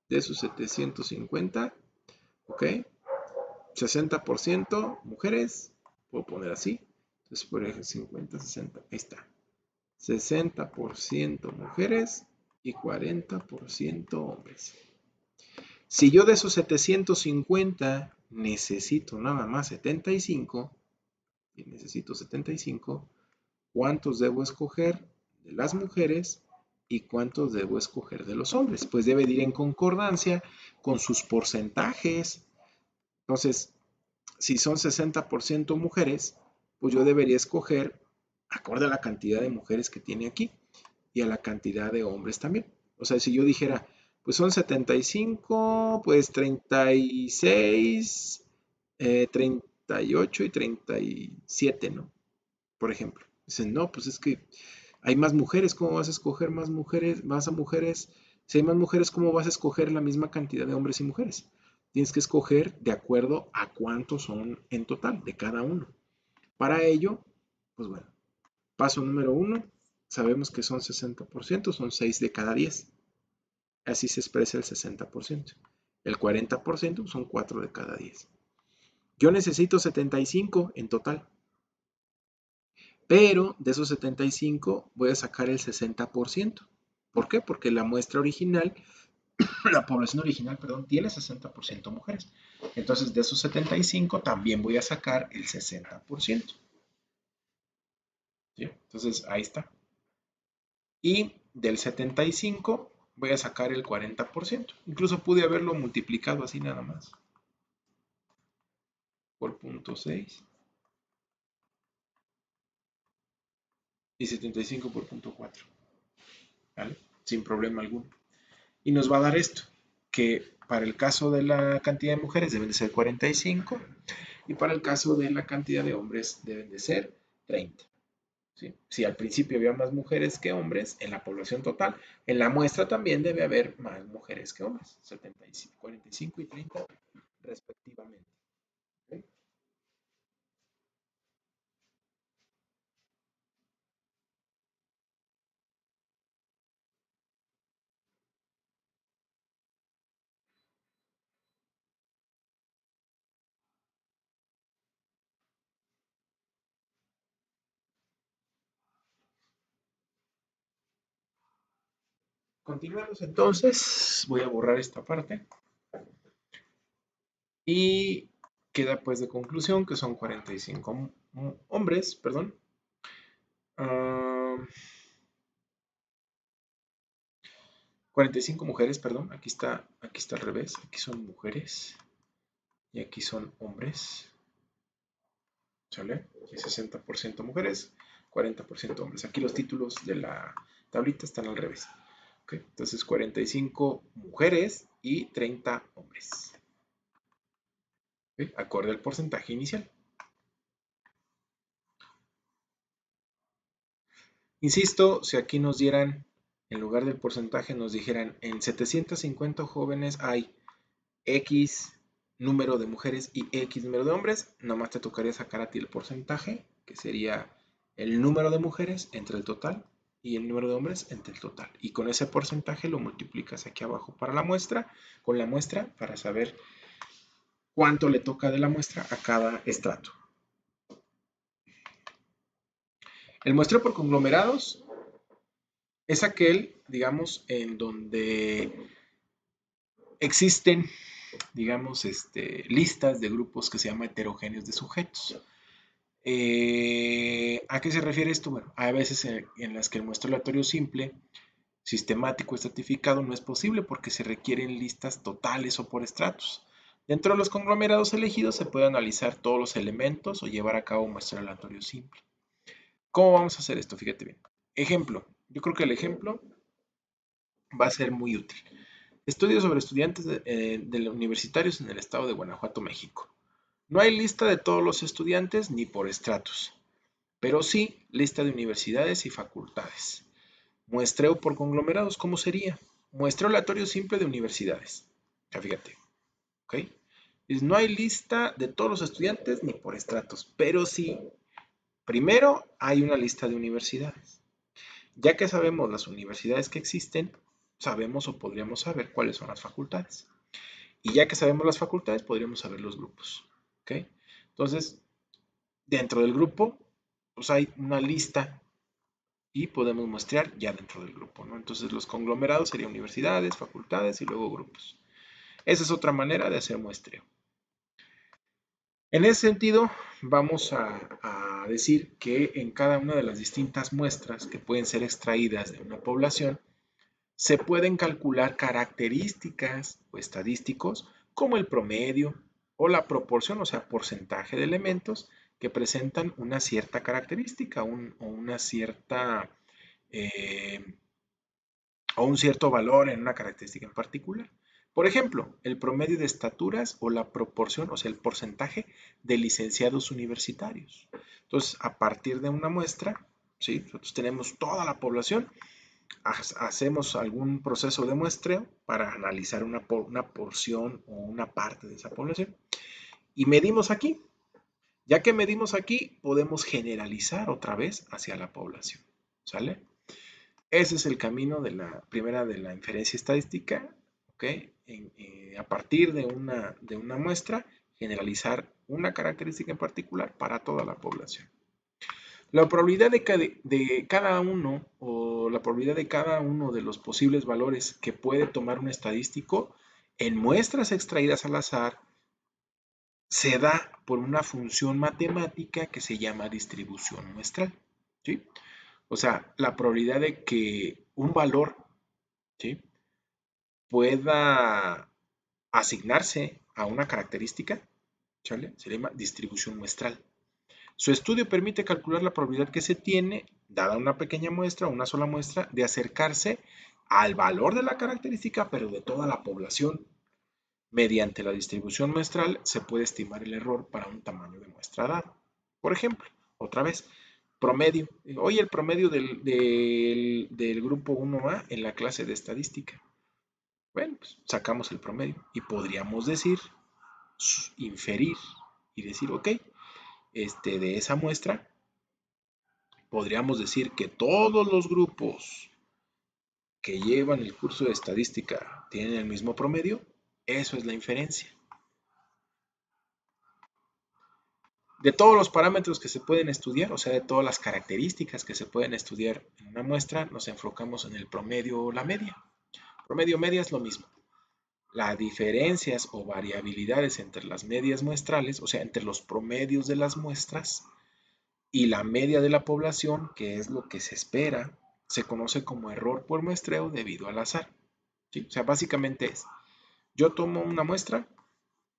De esos 750, ¿ok? 60% mujeres, puedo poner así. Entonces, por ejemplo, 50, 60, ahí está. 60% mujeres y 40% hombres. Si yo de esos 750 necesito nada más 75, y necesito 75, ¿cuántos debo escoger de las mujeres y cuántos debo escoger de los hombres? Pues debe ir en concordancia con sus porcentajes. Entonces, si son 60% mujeres, pues yo debería escoger acorde a la cantidad de mujeres que tiene aquí y a la cantidad de hombres también. O sea, si yo dijera, pues son 75, pues 36, 38 y 37, ¿no? Por ejemplo. Dicen, no, pues es que hay más mujeres, ¿cómo vas a escoger más mujeres, más a mujeres? Si hay más mujeres, ¿cómo vas a escoger la misma cantidad de hombres y mujeres? Tienes que escoger de acuerdo a cuántos son en total de cada uno. Para ello, pues bueno, paso número 1, sabemos que son 60%, son 6 de cada 10. Así se expresa el 60%. El 40% son 4 de cada 10. Yo necesito 75 en total. Pero de esos 75 voy a sacar el 60%. ¿Por qué? Porque la muestra original, la población original, perdón, tiene 60% mujeres. Entonces de esos 75 también voy a sacar el 60%. ¿Sí? Entonces ahí está. Y del 75 voy a sacar el 40%. Incluso pude haberlo multiplicado así nada más. Por 0.6. Y 75 por 0.4. ¿Vale? Sin problema alguno. Y nos va a dar esto, que para el caso de la cantidad de mujeres deben de ser 45 y para el caso de la cantidad de hombres deben de ser 30. ¿Sí? Si al principio había más mujeres que hombres en la población total, en la muestra también debe haber más mujeres que hombres, 75, 45 y 30 respectivamente. ¿Sí? Continuamos entonces, voy a borrar esta parte y queda pues de conclusión que son 45 hombres, perdón. Uh, 45 mujeres, perdón, aquí está al revés, aquí son mujeres y aquí son hombres, ¿sale? Aquí 60% mujeres, 40% hombres. Aquí los títulos de la tablita están al revés. ¿Okay? Entonces 45 mujeres y 30 hombres. ¿Okay? Acorde al porcentaje inicial. Insisto, si aquí nos dieran, en lugar del porcentaje, nos dijeran en 750 jóvenes hay X número de mujeres y X número de hombres, nomás te tocaría sacar a ti el porcentaje, que sería el número de mujeres entre el total y el número de hombres entre el total. Y con ese porcentaje lo multiplicas aquí abajo para la muestra, con la muestra, para saber cuánto le toca de la muestra a cada estrato. El muestreo por conglomerados es aquel, digamos, en donde existen, digamos, listas de grupos que se llaman heterogéneos de sujetos. ¿A qué se refiere esto? Bueno, hay veces en las que el muestreo aleatorio simple, sistemático, estratificado no es posible porque se requieren listas totales o por estratos. Dentro de los conglomerados elegidos se puede analizar todos los elementos o llevar a cabo un muestreo aleatorio simple. ¿Cómo vamos a hacer esto? Fíjate bien. Ejemplo. Yo creo que el ejemplo va a ser muy útil. Estudios sobre estudiantes de universitarios en el estado de Guanajuato, México. No hay lista de todos los estudiantes ni por estratos, pero sí lista de universidades y facultades. Muestreo por conglomerados, ¿cómo sería? Muestreo aleatorio simple de universidades. Ya fíjate, ¿ok? No hay lista de todos los estudiantes ni por estratos, pero sí, primero hay una lista de universidades. Ya que sabemos las universidades que existen, sabemos o podríamos saber cuáles son las facultades. Y ya que sabemos las facultades, podríamos saber los grupos. ¿Ok? Entonces, dentro del grupo, pues hay una lista y podemos muestrear ya dentro del grupo, ¿no? Entonces, los conglomerados serían universidades, facultades y luego grupos. Esa es otra manera de hacer muestreo. En ese sentido, vamos a decir que en cada una de las distintas muestras que pueden ser extraídas de una población, se pueden calcular características o estadísticos como el promedio o la proporción, o sea, porcentaje de elementos que presentan una cierta característica o una cierta o un cierto valor en una característica en particular. Por ejemplo, el promedio de estaturas o la proporción, o sea, el porcentaje de licenciados universitarios. Entonces, a partir de una muestra, ¿sí? Nosotros tenemos toda la población, hacemos algún proceso de muestreo para analizar una porción o una parte de esa población y medimos aquí. Ya que medimos aquí, podemos generalizar otra vez hacia la población. ¿Sale? Ese es el camino de la primera de la inferencia estadística, ¿ok? A partir de una muestra, generalizar una característica en particular para toda la población. La probabilidad de cada uno o la probabilidad de cada uno de los posibles valores que puede tomar un estadístico en muestras extraídas al azar se da por una función matemática que se llama distribución muestral, ¿sí? O sea, la probabilidad de que un valor, ¿sí?, pueda asignarse a una característica, ¿sale? Se llama distribución muestral. Su estudio permite calcular la probabilidad que se tiene, dada una pequeña muestra o una sola muestra, de acercarse al valor de la característica, pero de toda la población. Mediante la distribución muestral se puede estimar el error para un tamaño de muestra dado. Por ejemplo, otra vez, promedio. Hoy el promedio del grupo 1A en la clase de estadística. Bueno, pues sacamos el promedio y podríamos decir, inferir y decir, ok, de esa muestra, podríamos decir que todos los grupos que llevan el curso de estadística tienen el mismo promedio. Eso es la inferencia. De todos los parámetros que se pueden estudiar, o sea, de todas las características que se pueden estudiar en una muestra, nos enfocamos en el promedio o la media. Promedio media es lo mismo. Las diferencias o variabilidades entre las medias muestrales, o sea, entre los promedios de las muestras y la media de la población, que es lo que se espera, se conoce como error por muestreo debido al azar. ¿Sí? O sea, básicamente es, yo tomo una muestra,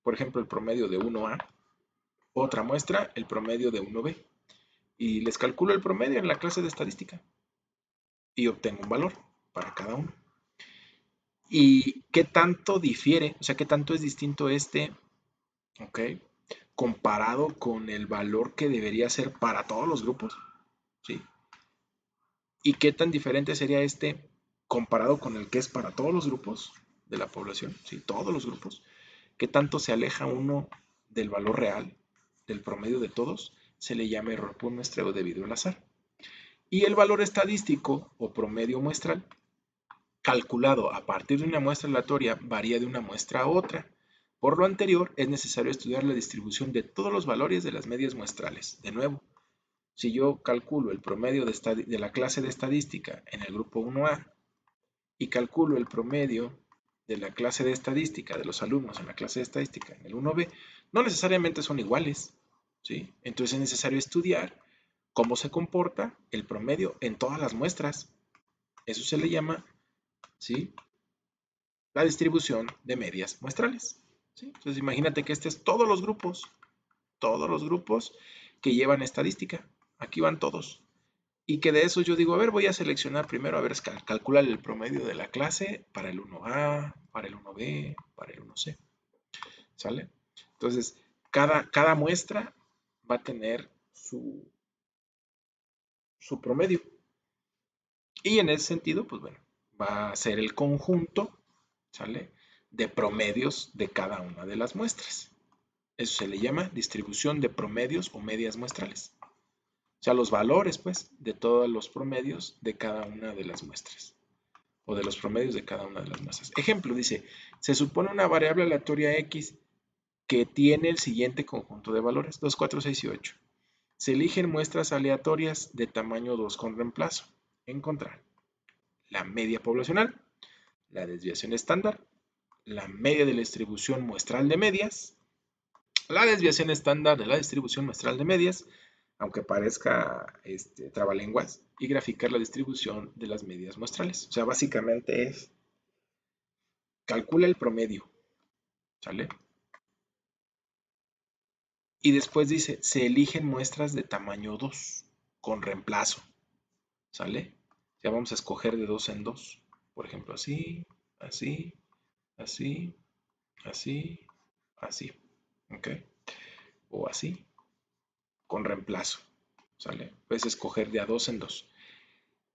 por ejemplo, el promedio de 1A, otra muestra, el promedio de 1B, y les calculo el promedio en la clase de estadística y obtengo un valor para cada uno. ¿Y qué tanto difiere? O sea, ¿qué tanto es distinto ok, comparado con el valor que debería ser para todos los grupos? ¿Sí? ¿Y qué tan diferente sería este comparado con el que es para todos los grupos de la población? ¿Sí? Todos los grupos. ¿Qué tanto se aleja uno del valor real, del promedio de todos? Se le llama error por muestreo debido al azar. Y el valor estadístico o promedio muestral, calculado a partir de una muestra aleatoria, varía de una muestra a otra. Por lo anterior, es necesario estudiar la distribución de todos los valores de las medias muestrales. De nuevo, si yo calculo el promedio de la clase de estadística en el grupo 1A y calculo el promedio de la clase de estadística de los alumnos en la clase de estadística en el 1B, no necesariamente son iguales, ¿sí? Entonces es necesario estudiar cómo se comporta el promedio en todas las muestras. Eso se le llama, ¿sí?, la distribución de medias muestrales, ¿sí? Entonces imagínate que este es todos los grupos que llevan estadística. Aquí van todos. Y que de eso yo digo, a ver, voy a seleccionar primero, a ver, calcular el promedio de la clase para el 1A, para el 1B, para el 1C. ¿Sale? Entonces, cada muestra va a tener su promedio. Y en ese sentido, pues bueno, va a ser el conjunto, ¿sale?, de promedios de cada una de las muestras. Eso se le llama distribución de promedios o medias muestrales. O sea, los valores, pues, de todos los promedios de cada una de las muestras. O de los promedios de cada una de las muestras. Ejemplo, dice, se supone una variable aleatoria X que tiene el siguiente conjunto de valores, 2, 4, 6 y 8. Se eligen muestras aleatorias de tamaño 2 con reemplazo. Encontrar la media poblacional, la desviación estándar, la media de la distribución muestral de medias, la desviación estándar de la distribución muestral de medias, aunque parezca trabalenguas, y graficar la distribución de las medias muestrales. O sea, básicamente es calcula el promedio, ¿sale? Y después dice, se eligen muestras de tamaño 2 con reemplazo, ¿sale? Ya vamos a escoger de 2 en 2. Por ejemplo, así, así, así, así, así, ¿ok? O así, con reemplazo, ¿sale? Puedes escoger de a 2 en 2.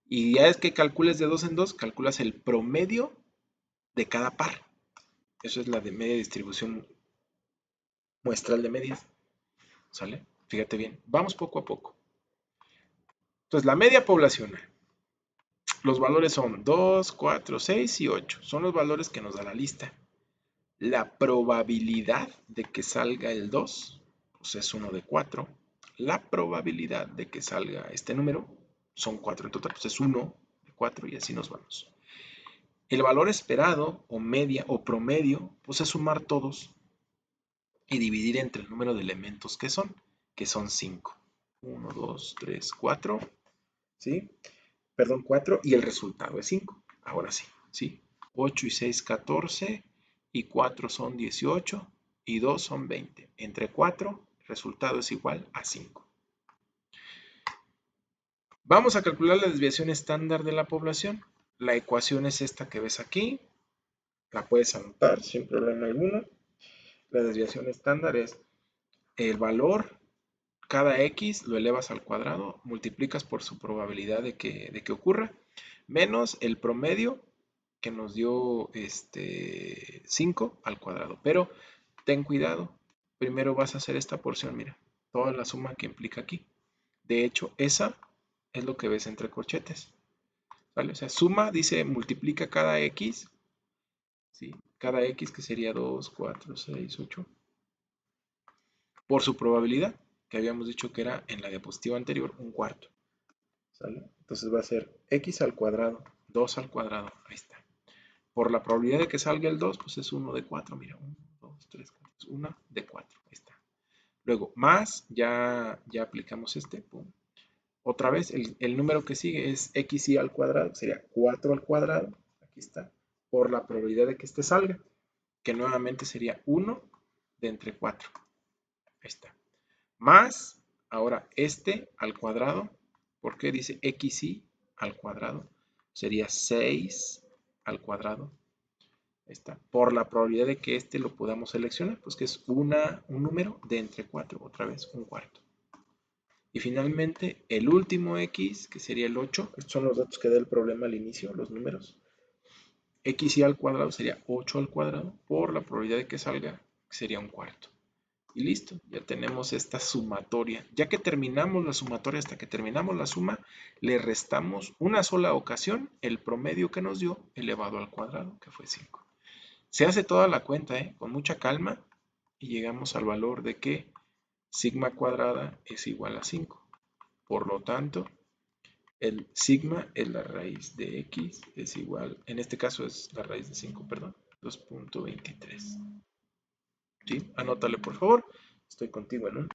Y ya es que calcules de 2 en 2, calculas el promedio de cada par. Eso es la de media distribución muestral de medias, ¿sale? Fíjate bien, vamos poco a poco. Entonces, la media poblacional. Los valores son 2, 4, 6 y 8. Son los valores que nos da la lista. La probabilidad de que salga el 2, pues es 1 de 4. La probabilidad de que salga este número, son 4 en total, pues es 1 de 4 y así nos vamos. El valor esperado o media o promedio, pues es sumar todos y dividir entre el número de elementos que son 5. 1, 2, 3, 4, ¿sí? Perdón, 4 y el resultado es 5. Ahora sí, ¿sí? 8 y 6, 14 y 4 son 18 y 2 son 20. Entre 4, el resultado es igual a 5. Vamos a calcular la desviación estándar de la población. La ecuación es esta que ves aquí. La puedes anotar sin problema alguno. La desviación estándar es el valor, cada X lo elevas al cuadrado, multiplicas por su probabilidad de que ocurra, menos el promedio que nos dio 5 al cuadrado. Pero ten cuidado, primero vas a hacer esta porción, mira, toda la suma que implica aquí. De hecho, esa es lo que ves entre corchetes, ¿vale? O sea, suma, dice, multiplica cada X, ¿sí? Cada X que sería 2, 4, 6, 8, por su probabilidad, que habíamos dicho que era en la diapositiva anterior, un cuarto, ¿sale? Entonces va a ser X al cuadrado, 2 al cuadrado, ahí está. Por la probabilidad de que salga el 2, pues es 1 de 4, mira, 1, 2, 3, 4, es 1 de 4, ahí está. Luego, más, ya aplicamos pum. Otra vez, el número que sigue es xy al cuadrado, sería 4 al cuadrado, aquí está, por la probabilidad de que este salga, que nuevamente sería 1 de entre 4, ahí está. Más, ahora al cuadrado, porque dice xy al cuadrado, sería 6 al cuadrado, ahí está, por la probabilidad de que lo podamos seleccionar, pues que es un número de entre 4, otra vez un cuarto. Y finalmente el último x, que sería el 8. Estos son los datos que da el problema al inicio, los números. X al cuadrado sería 8 al cuadrado por la probabilidad de que salga, que sería un cuarto. Y listo, ya tenemos esta sumatoria. Ya que terminamos la sumatoria, hasta que terminamos la suma, le restamos una sola ocasión el promedio que nos dio elevado al cuadrado, que fue 5. Se hace toda la cuenta, con mucha calma, y llegamos al valor de que sigma cuadrada es igual a 5. Por lo tanto, el sigma es la raíz de x, es igual, en este caso es la raíz de 5, perdón, 2.23. ¿Sí? Anótale, por favor. Estoy contigo en un...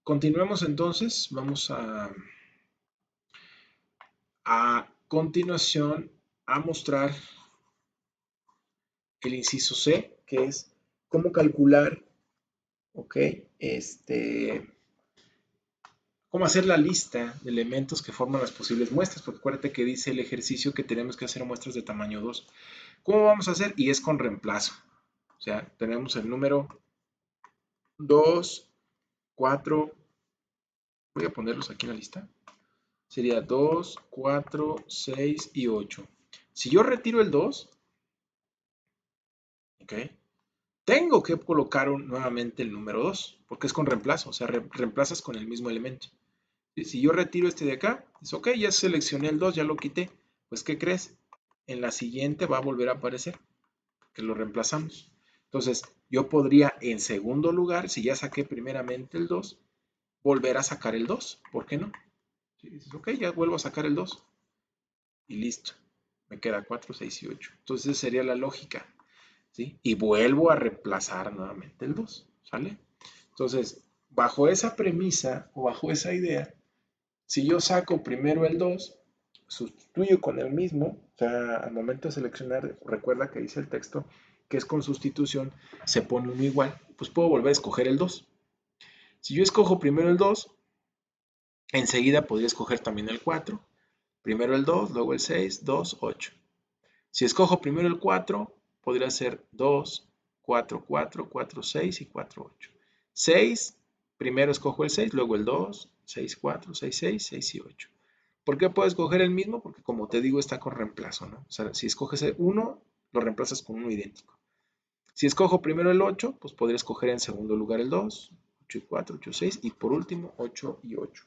Continuemos entonces, vamos a continuación a mostrar el inciso C, que es cómo calcular, ok, cómo hacer la lista de elementos que forman las posibles muestras, porque acuérdate que dice el ejercicio que tenemos que hacer muestras de tamaño 2. ¿Cómo vamos a hacer? Y es con reemplazo. O sea, tenemos el número 2, 4, voy a ponerlos aquí en la lista. Sería 2, 4, 6 y 8. Si yo retiro el 2, ok, tengo que colocar nuevamente el número 2, porque es con reemplazo, o sea, reemplazas con el mismo elemento. Y si yo retiro este de acá, es ok, ya seleccioné el 2, ya lo quité. Pues, ¿qué crees? En la siguiente va a volver a aparecer, que lo reemplazamos. Entonces, yo podría en segundo lugar, si ya saqué primeramente el 2, volver a sacar el 2. ¿Por qué no? Si dices, ok, ya vuelvo a sacar el 2. Y listo. Me queda 4, 6 y 8. Entonces, esa sería la lógica. ¿Sí? Y vuelvo a reemplazar nuevamente el 2. ¿Sale? Entonces, bajo esa premisa o bajo esa idea, si yo saco primero el 2, sustituyo con el mismo, o sea, al momento de seleccionar, recuerda que dice el texto que es con sustitución, se pone uno igual, pues puedo volver a escoger el 2. Si yo escojo primero el 2, enseguida podría escoger también el 4. Primero el 2, luego el 6, 2, 8. Si escojo primero el 4, podría ser 2, 4, 4, 4, 6 y 4, 8. 6, primero escojo el 6, luego el 2, 6, 4, 6, 6, 6 y 8. ¿Por qué puedo escoger el mismo? Porque como te digo, está con reemplazo, ¿no? O sea, si escoges el 1, lo reemplazas con uno idéntico. Si escojo primero el 8, pues podría escoger en segundo lugar el 2, 8 y 4, 8 y 6 y por último 8 y 8.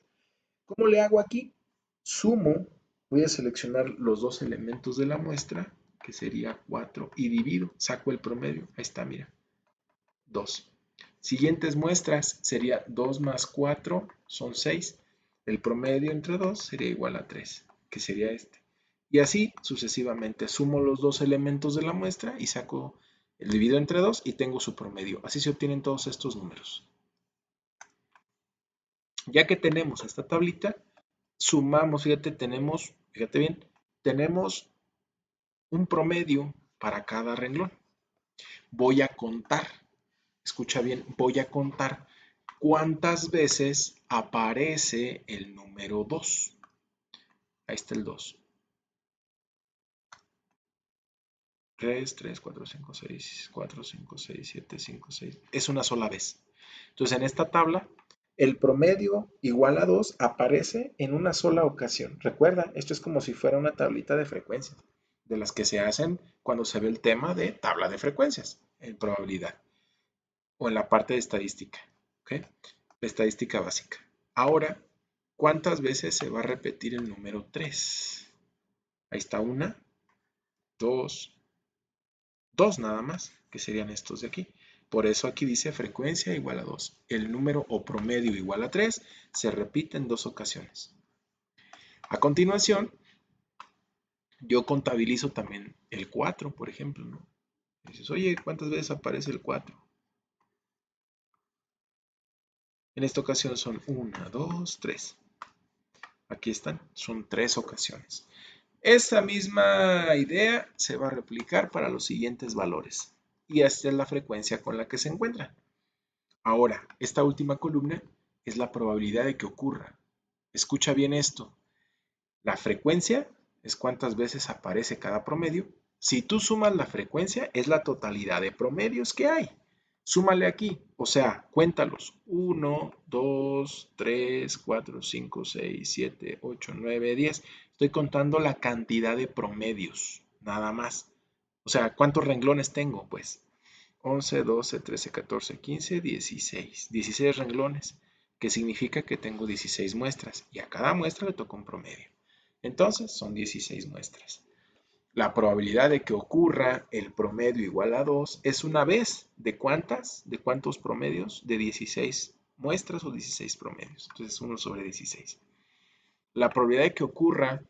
¿Cómo le hago aquí? Sumo, voy a seleccionar los dos elementos de la muestra, que sería 4, y divido, saco el promedio, ahí está, mira, 2. Siguientes muestras sería 2 más 4 son 6. El promedio entre 2 sería igual a 3, que sería este. Y así sucesivamente sumo los dos elementos de la muestra y saco el dividido entre 2 y tengo su promedio. Así se obtienen todos estos números. Ya que tenemos esta tablita, sumamos, fíjate bien, tenemos un promedio para cada renglón. voy a contar, escucha bien, voy a contar cuántas veces aparece el número 2. Ahí está el 2. 3, 3, 4, 5, 6, 4, 5, 6, 7, 5, 6. Es una sola vez. Entonces, en esta tabla, el promedio igual a 2 aparece en una sola ocasión. Recuerda, esto es como si fuera una tablita de frecuencias, de las que se hacen cuando se ve el tema de tabla de frecuencias, en probabilidad, o en la parte de estadística, ¿ok? La estadística básica. Ahora, ¿cuántas veces se va a repetir el número 3? Ahí está una, dos, dos nada más, que serían estos de aquí. Por eso aquí dice frecuencia igual a 2. El número o promedio igual a 3 se repite en 2 ocasiones. A continuación, yo contabilizo también el 4, por ejemplo, ¿no? Dices, oye, ¿cuántas veces aparece el 4? En esta ocasión son 1, 2, 3. Aquí están, son 3 ocasiones. Esta misma idea se va a replicar para los siguientes valores. Y esta es la frecuencia con la que se encuentran. Ahora, esta última columna es la probabilidad de que ocurra. Escucha bien esto. La frecuencia es cuántas veces aparece cada promedio. Si tú sumas la frecuencia, es la totalidad de promedios que hay. Súmale aquí, o sea, cuéntalos. 1, 2, 3, 4, 5, 6, 7, 8, 9, 10. Estoy contando la cantidad de promedios, nada más. O sea, ¿cuántos renglones tengo? Pues 11, 12, 13, 14, 15, 16. 16 renglones, que significa que tengo 16 muestras y a cada muestra le toca un promedio. Entonces son 16 muestras. La probabilidad de que ocurra el promedio igual a 2 es una vez. ¿De cuántas? ¿De cuántos promedios? De 16 muestras o 16 promedios. Entonces 1 sobre 16. La probabilidad de que ocurra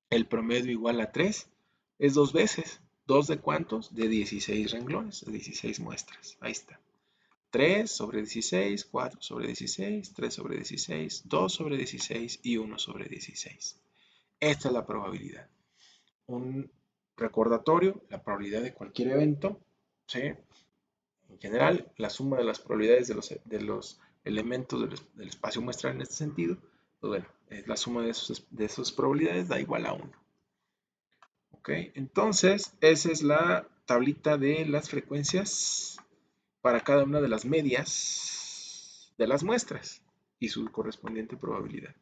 el promedio igual a 3 es 2 veces. ¿2 de cuántos? De 16 renglones, de 16 muestras. Ahí está. 3 sobre 16, 4 sobre 16, 3 sobre 16, 2 sobre 16 y 1 sobre 16. Esta es la probabilidad. Un recordatorio, la probabilidad de cualquier evento, ¿sí? En general, la suma de las probabilidades de los elementos del espacio muestral en este sentido, pues bueno, la suma de esas probabilidades da igual a 1. ¿Ok? Entonces, esa es la tablita de las frecuencias para cada una de las medias de las muestras y su correspondiente probabilidad.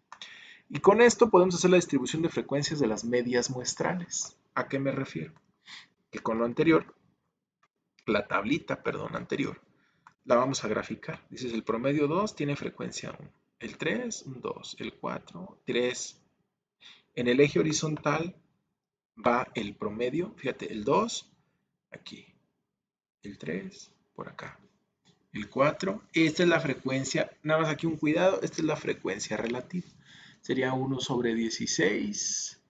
Y con esto podemos hacer la distribución de frecuencias de las medias muestrales. ¿A qué me refiero? Que con lo anterior, la tablita, perdón, anterior, la vamos a graficar. Dices, el promedio 2 tiene frecuencia 1, el 3, un 2, el 4, 3. En el eje horizontal va el promedio, fíjate, el 2 aquí, el 3 por acá, el 4, esta es la frecuencia, nada más aquí un cuidado, esta es la frecuencia relativa. Sería 1 sobre 16,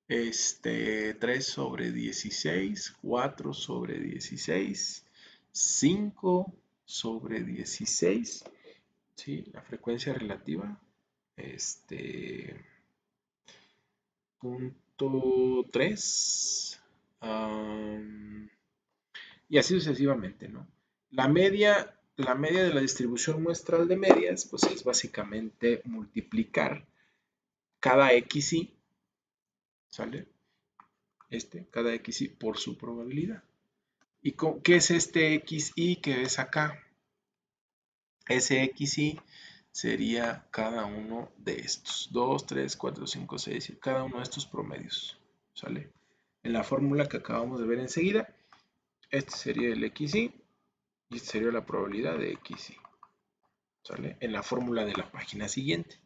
3 sobre 16, 4 sobre 16, 5 sobre 16, ¿sí? La frecuencia relativa, punto 3, y así sucesivamente, ¿no? La media de la distribución muestral de medias, pues es básicamente multiplicar cada xy, ¿sale? Cada xy por su probabilidad. ¿Y qué es este xy que ves acá? Ese xy sería cada uno de estos. 2, 3, 4, 5, 6, 7, cada uno de estos promedios, ¿sale? En la fórmula que acabamos de ver enseguida, este sería el xy y esta sería la probabilidad de xy, ¿sale? En la fórmula de la página siguiente.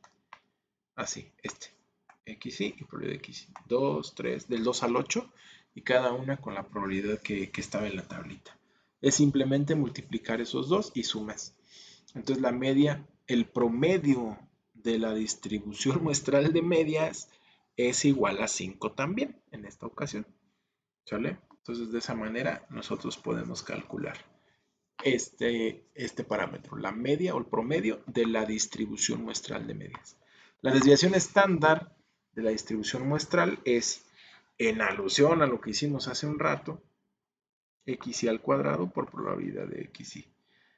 Así, xy y probabilidad de xy. 2, 3, del 2 al 8 y cada una con la probabilidad que estaba en la tablita. Es simplemente multiplicar esos dos y sumas. Entonces la media, el promedio de la distribución muestral de medias es igual a 5 también en esta ocasión. ¿Sale? Entonces de esa manera nosotros podemos calcular este parámetro, la media o el promedio de la distribución muestral de medias. La desviación estándar de la distribución muestral es, en alusión a lo que hicimos hace un rato, XY al cuadrado por probabilidad de XY.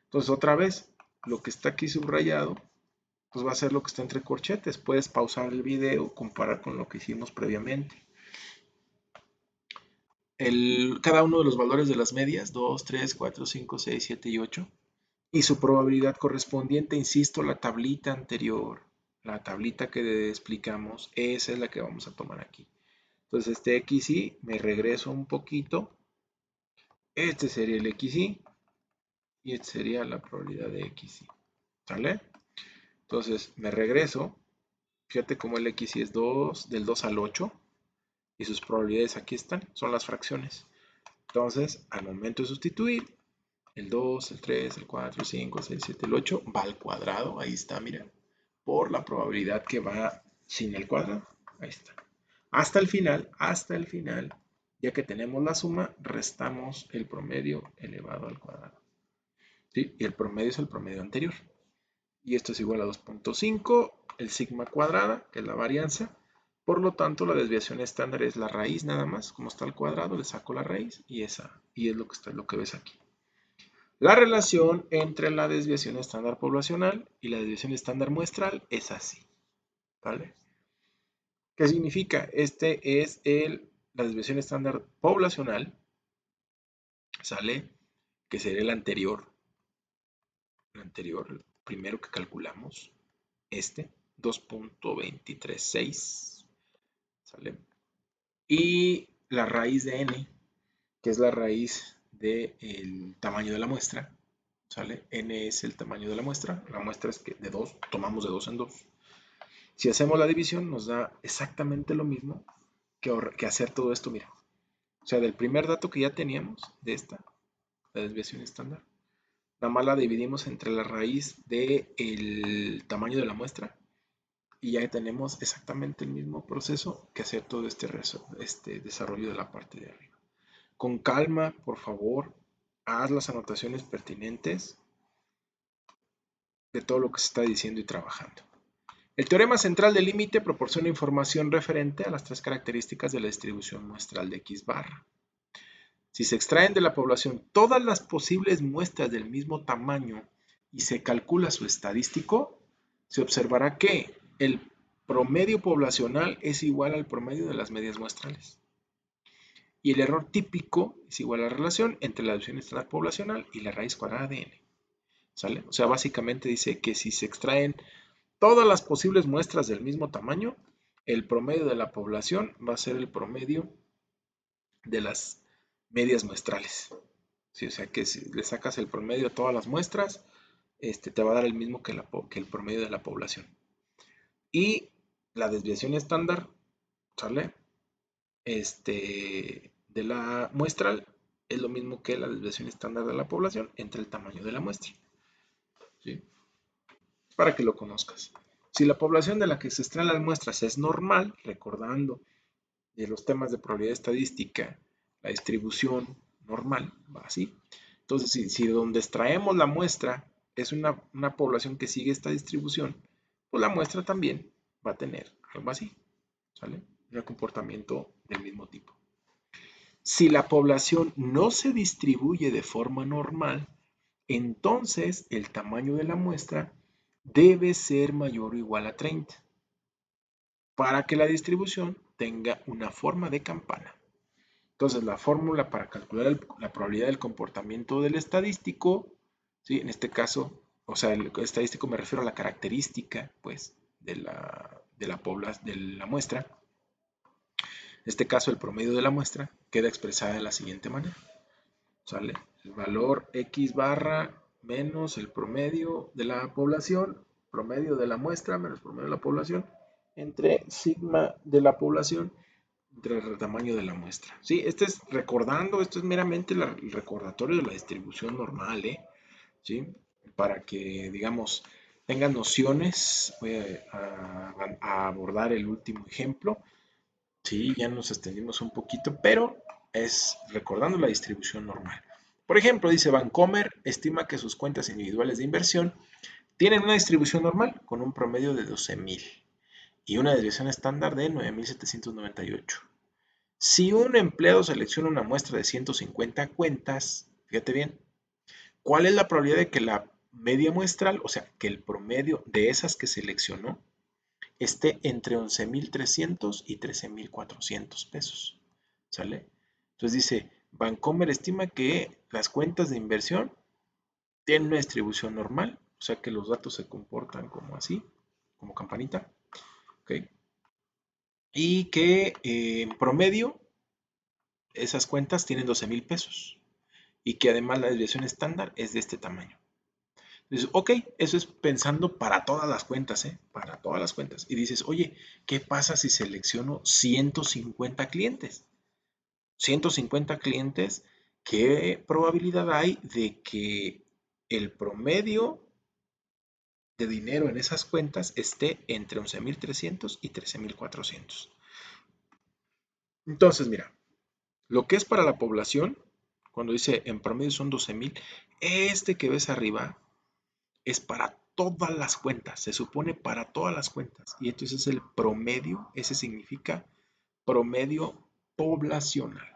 Entonces, otra vez, lo que está aquí subrayado, pues va a ser lo que está entre corchetes. Puedes pausar el video, comparar con lo que hicimos previamente. Cada uno de los valores de las medias, 2, 3, 4, 5, 6, 7 y 8, y su probabilidad correspondiente, insisto, la tablita anterior, la tablita que explicamos, esa es la que vamos a tomar aquí. Entonces este XY, me regreso un poquito, este sería el XY, y esta sería la probabilidad de XY, ¿sale? Entonces me regreso, fíjate cómo el XY es 2, del 2 al 8, y sus probabilidades aquí están, son las fracciones. Entonces, al momento de sustituir, el 2, el 3, el 4, el 5, el 6, el 7, el 8 va al cuadrado, ahí está, mira, por la probabilidad que va sin el cuadrado, ahí está. Hasta el final, ya que tenemos la suma, restamos el promedio elevado al cuadrado. ¿Sí? Y el promedio es el promedio anterior. Y esto es igual a 2.5, el sigma cuadrada, que es la varianza. Por lo tanto, la desviación estándar es la raíz nada más. Como está al cuadrado, le saco la raíz y es lo que ves aquí. La relación entre la desviación estándar poblacional y la desviación estándar muestral es así. ¿Vale? ¿Qué significa? Este es la desviación estándar poblacional, ¿sale? Que sería el anterior, el primero que calculamos, 2.236, ¿sale? Y la raíz de n, que es la raíz del tamaño de la muestra, ¿sale? N es el tamaño de la muestra es que de 2, tomamos de 2 en 2. Si hacemos la división nos da exactamente lo mismo que hacer todo esto, mira. O sea, del primer dato que ya teníamos, de esta, la desviación estándar, nada más la dividimos entre la raíz del tamaño de la muestra y ya tenemos exactamente el mismo proceso que hacer todo este desarrollo de la parte de arriba. Con calma, por favor, haz las anotaciones pertinentes de todo lo que se está diciendo y trabajando. El teorema central del límite proporciona información referente a las tres características de la distribución muestral de X barra. Si se extraen de la población todas las posibles muestras del mismo tamaño y se calcula su estadístico, se observará que el promedio poblacional es igual al promedio de las medias muestrales. Y el error típico es igual a la relación entre la desviación estándar poblacional y la raíz cuadrada de n. ¿Sale? O sea, básicamente dice que si se extraen todas las posibles muestras del mismo tamaño, el promedio de la población va a ser el promedio de las medias muestrales. ¿Sí? O sea que si le sacas el promedio a todas las muestras, te va a dar el mismo que el promedio de la población. Y la desviación estándar, ¿sale? De la muestral es lo mismo que la desviación estándar de la población entre el tamaño de la muestra. ¿Sí? Para que lo conozcas. Si la población de la que se extraen las muestras es normal, recordando de los temas de probabilidad estadística, la distribución normal va así. Entonces, si donde extraemos la muestra es una población que sigue esta distribución, pues la muestra también va a tener algo así, ¿sale? Un comportamiento del mismo tipo. Si la población no se distribuye de forma normal, entonces el tamaño de la muestra debe ser mayor o igual a 30 para que la distribución tenga una forma de campana. Entonces, la fórmula para calcular la probabilidad del comportamiento del estadístico, ¿sí? En este caso, o sea, el estadístico me refiero a la característica, pues, de la muestra. En este caso, el promedio de la muestra queda expresada de la siguiente manera. ¿Sale? El valor X barra menos el promedio de la población, promedio de la muestra menos promedio de la población, entre sigma de la población entre el tamaño de la muestra. Sí, esto es meramente el recordatorio de la distribución normal, ¿sí? Para que, digamos, tengan nociones. Voy a abordar el último ejemplo. Sí, ya nos extendimos un poquito, pero es recordando la distribución normal. Por ejemplo, dice Vancomer, estima que sus cuentas individuales de inversión tienen una distribución normal con un promedio de 12.000 y una desviación estándar de 9.798. Si un empleado selecciona una muestra de 150 cuentas, fíjate bien, ¿cuál es la probabilidad de que la media muestral, o sea, que el promedio de esas que seleccionó, esté entre 11,300 y 13,400 pesos? ¿Sale? Entonces dice, Bancomer estima que las cuentas de inversión tienen una distribución normal, o sea que los datos se comportan como así, como campanita, ¿ok? Y que en promedio esas cuentas tienen 12,000 pesos y que además la desviación estándar es de este tamaño. Entonces, ok, eso es pensando para todas las cuentas, ¿eh? Para todas las cuentas. Y dices, oye, ¿qué pasa si selecciono 150 clientes? 150 clientes, ¿qué probabilidad hay de que el promedio de dinero en esas cuentas esté entre 11,300 y 13,400? Entonces, mira, lo que es para la población, cuando dice en promedio son 12,000, este que ves arriba es para todas las cuentas, se supone para todas las cuentas. Y entonces el promedio, ese significa promedio poblacional.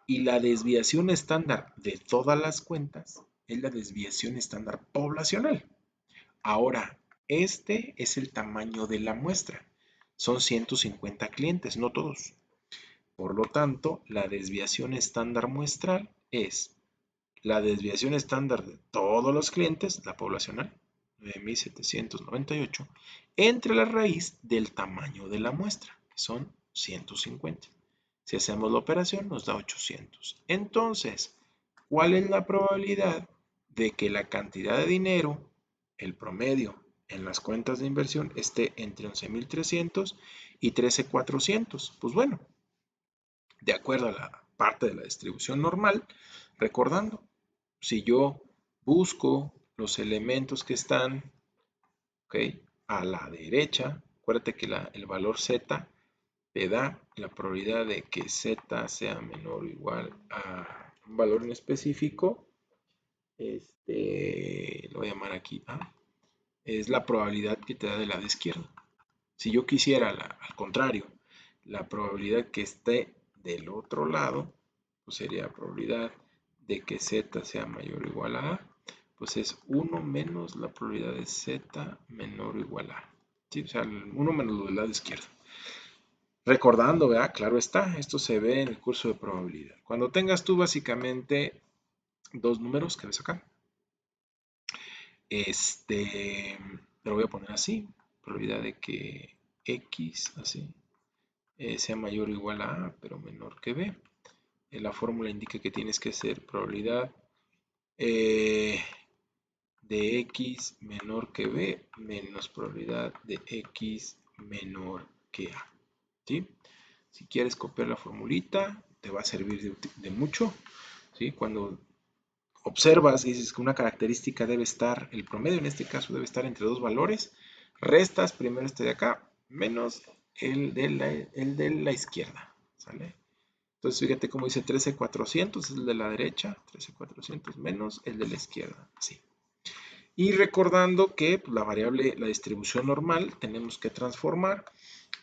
Y la desviación estándar de todas las cuentas es la desviación estándar poblacional. Ahora, este es el tamaño de la muestra. Son 150 clientes, no todos. Por lo tanto, la desviación estándar muestral es la desviación estándar de todos los clientes, la poblacional, 9,798, entre la raíz del tamaño de la muestra, que son 150. Si hacemos la operación, nos da 800. Entonces, ¿cuál es la probabilidad de que la cantidad de dinero, el promedio en las cuentas de inversión, esté entre 11,300 y 13,400? Pues bueno, de acuerdo a la parte de la distribución normal, recordando, si yo busco los elementos que están, ¿okay?, a la derecha, acuérdate que el valor z te da la probabilidad de que z sea menor o igual a un valor en específico. Lo voy a llamar aquí A. Es la probabilidad que te da del lado izquierdo. Si yo quisiera, al contrario, la probabilidad que esté del otro lado, pues sería probabilidad de que z sea mayor o igual a A, pues es 1 menos la probabilidad de z menor o igual a A. ¿Sí? O sea, 1 menos lo del lado izquierdo. Recordando, ¿verdad? Claro está, esto se ve en el curso de probabilidad. Cuando tengas tú básicamente dos números que ves acá, lo voy a poner así, probabilidad de que x, así, sea mayor o igual a A, pero menor que B. La fórmula indica que tienes que hacer probabilidad de x menor que B menos probabilidad de x menor que A. ¿Sí? Si quieres copiar la formulita, te va a servir de mucho. ¿Sí? Cuando observas y dices que una característica debe estar, el promedio en este caso debe estar entre dos valores, restas primero este de acá menos el de la izquierda. ¿Sale? Entonces fíjate cómo dice 13,400, es el de la derecha, 13,400 menos el de la izquierda, así. Y recordando que pues, la variable, la distribución normal, tenemos que transformar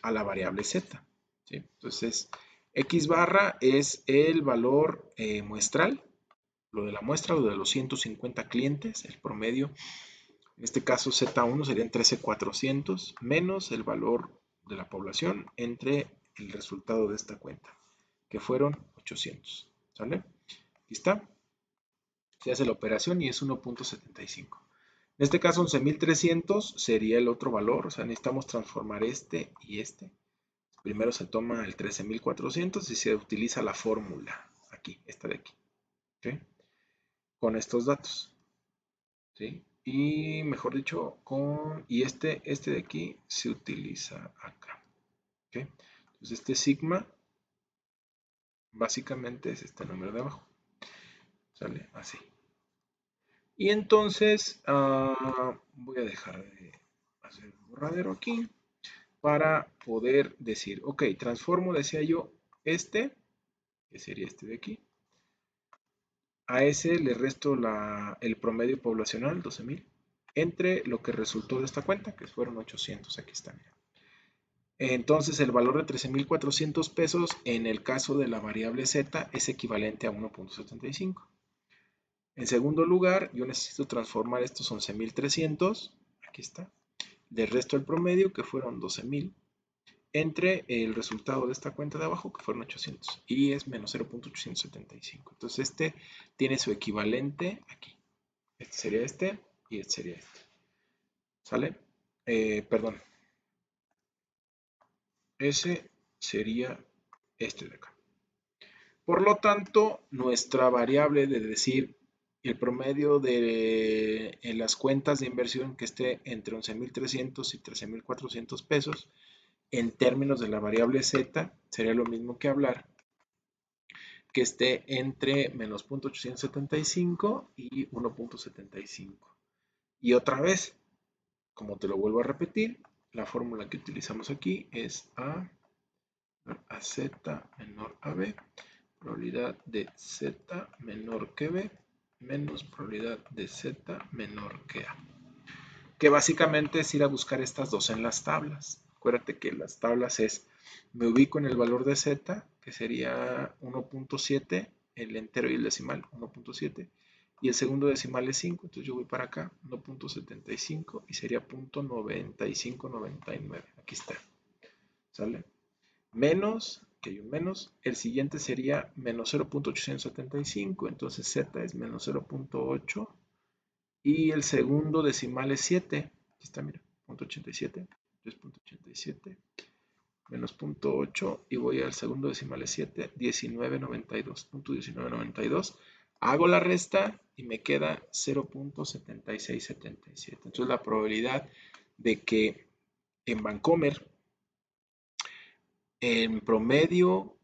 a la variable z. ¿Sí? Entonces, x barra es el valor muestral, lo de la muestra, lo de los 150 clientes, el promedio. En este caso, z1 serían 13,400 menos el valor de la población entre el resultado de esta cuenta, que fueron 800. ¿Sale? Aquí está. Se hace la operación y es 1,75. En este caso 11,300 sería el otro valor, o sea, necesitamos transformar este y este. Primero se toma el 13,400 y se utiliza la fórmula, aquí, esta de aquí, ¿okay?, con estos datos, ¿sí? Y mejor dicho, y este de aquí se utiliza acá, ¿okay? Entonces este sigma básicamente es este número de abajo, ¿sale? Así. Y entonces voy a dejar de hacer el borradero aquí para poder decir, ok, transformo, decía yo, que sería este de aquí, a ese le resto el promedio poblacional, 12,000, entre lo que resultó de esta cuenta, que fueron 800, aquí está, mira. Entonces el valor de 13,400 pesos en el caso de la variable z es equivalente a 1.75. En segundo lugar, yo necesito transformar estos 11,300, aquí está, del resto del promedio, que fueron 12,000, entre el resultado de esta cuenta de abajo, que fueron 800, y es menos 0.875. Entonces este tiene su equivalente aquí. Este sería este y este sería este. ¿Sale? Perdón. Ese sería este de acá. Por lo tanto, nuestra variable de decir el promedio de en las cuentas de inversión que esté entre 11,300 y 13,400 pesos, en términos de la variable z, sería lo mismo que hablar que esté entre menos 0.875 y 1.75. Y otra vez, como te lo vuelvo a repetir, la fórmula que utilizamos aquí es A Z menor a B, probabilidad de Z menor que B, menos probabilidad de Z menor que A. Que básicamente es ir a buscar estas dos en las tablas. Acuérdate que las tablas es, me ubico en el valor de Z, que sería 1.7, el entero y el decimal, 1.7, y el segundo decimal es 5, entonces yo voy para acá, 1.75, y sería 0.9599, aquí está, ¿sale? Menos, que hay un menos, el siguiente sería menos 0.875, entonces Z es menos 0.8, y el segundo decimal es 7. Aquí está, mira, 0.87. 3.87 menos 0.8 y voy al segundo decimal es 7, 1992. 1992. Hago la resta y me queda 0.7677. Entonces la probabilidad de que en Bancomer en promedio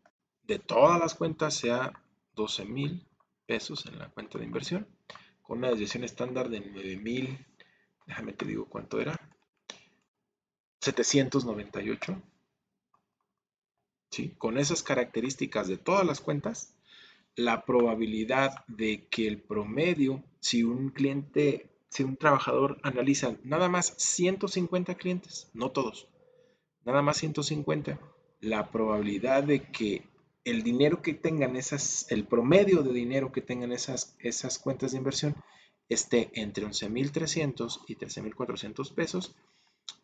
de todas las cuentas sea 12,000 pesos en la cuenta de inversión, con una desviación estándar de 9,000, déjame te digo cuánto era, 798, ¿sí? Con esas características de todas las cuentas, la probabilidad de que el promedio, si un cliente, si un trabajador analiza nada más 150 clientes, no todos, nada más 150, la probabilidad de que el dinero que tengan el promedio de dinero que tengan esas cuentas de inversión esté entre 11,300 y 13,400 pesos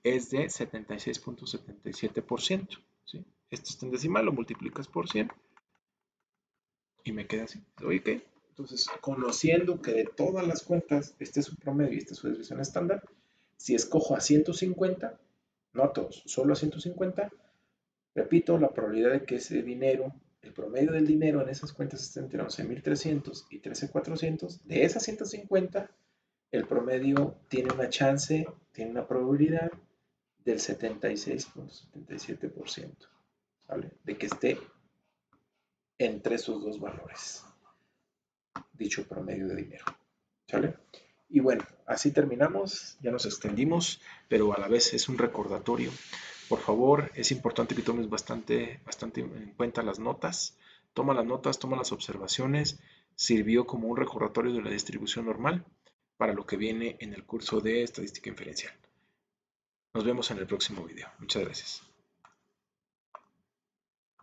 es de 76.77%. ¿Sí? Esto está en decimal, lo multiplicas por 100 y me queda así. ¿Ok? Entonces, conociendo que de todas las cuentas este es su promedio y esta es su desviación estándar, si escojo a 150, no a todos, solo a 150, repito, la probabilidad de que ese dinero, el promedio del dinero en esas cuentas esté entre 11,300 y 13,400, de esas 150, el promedio tiene una chance, tiene una probabilidad del 76.77%, ¿vale? De que esté entre esos dos valores, dicho promedio de dinero, ¿sale? Y bueno, así terminamos, ya nos extendimos, pero a la vez es un recordatorio. Por favor, es importante que tomes bastante en cuenta las notas. Toma las notas, toma las observaciones. Sirvió como un recordatorio de la distribución normal para lo que viene en el curso de estadística inferencial. Nos vemos en el próximo video. Muchas gracias.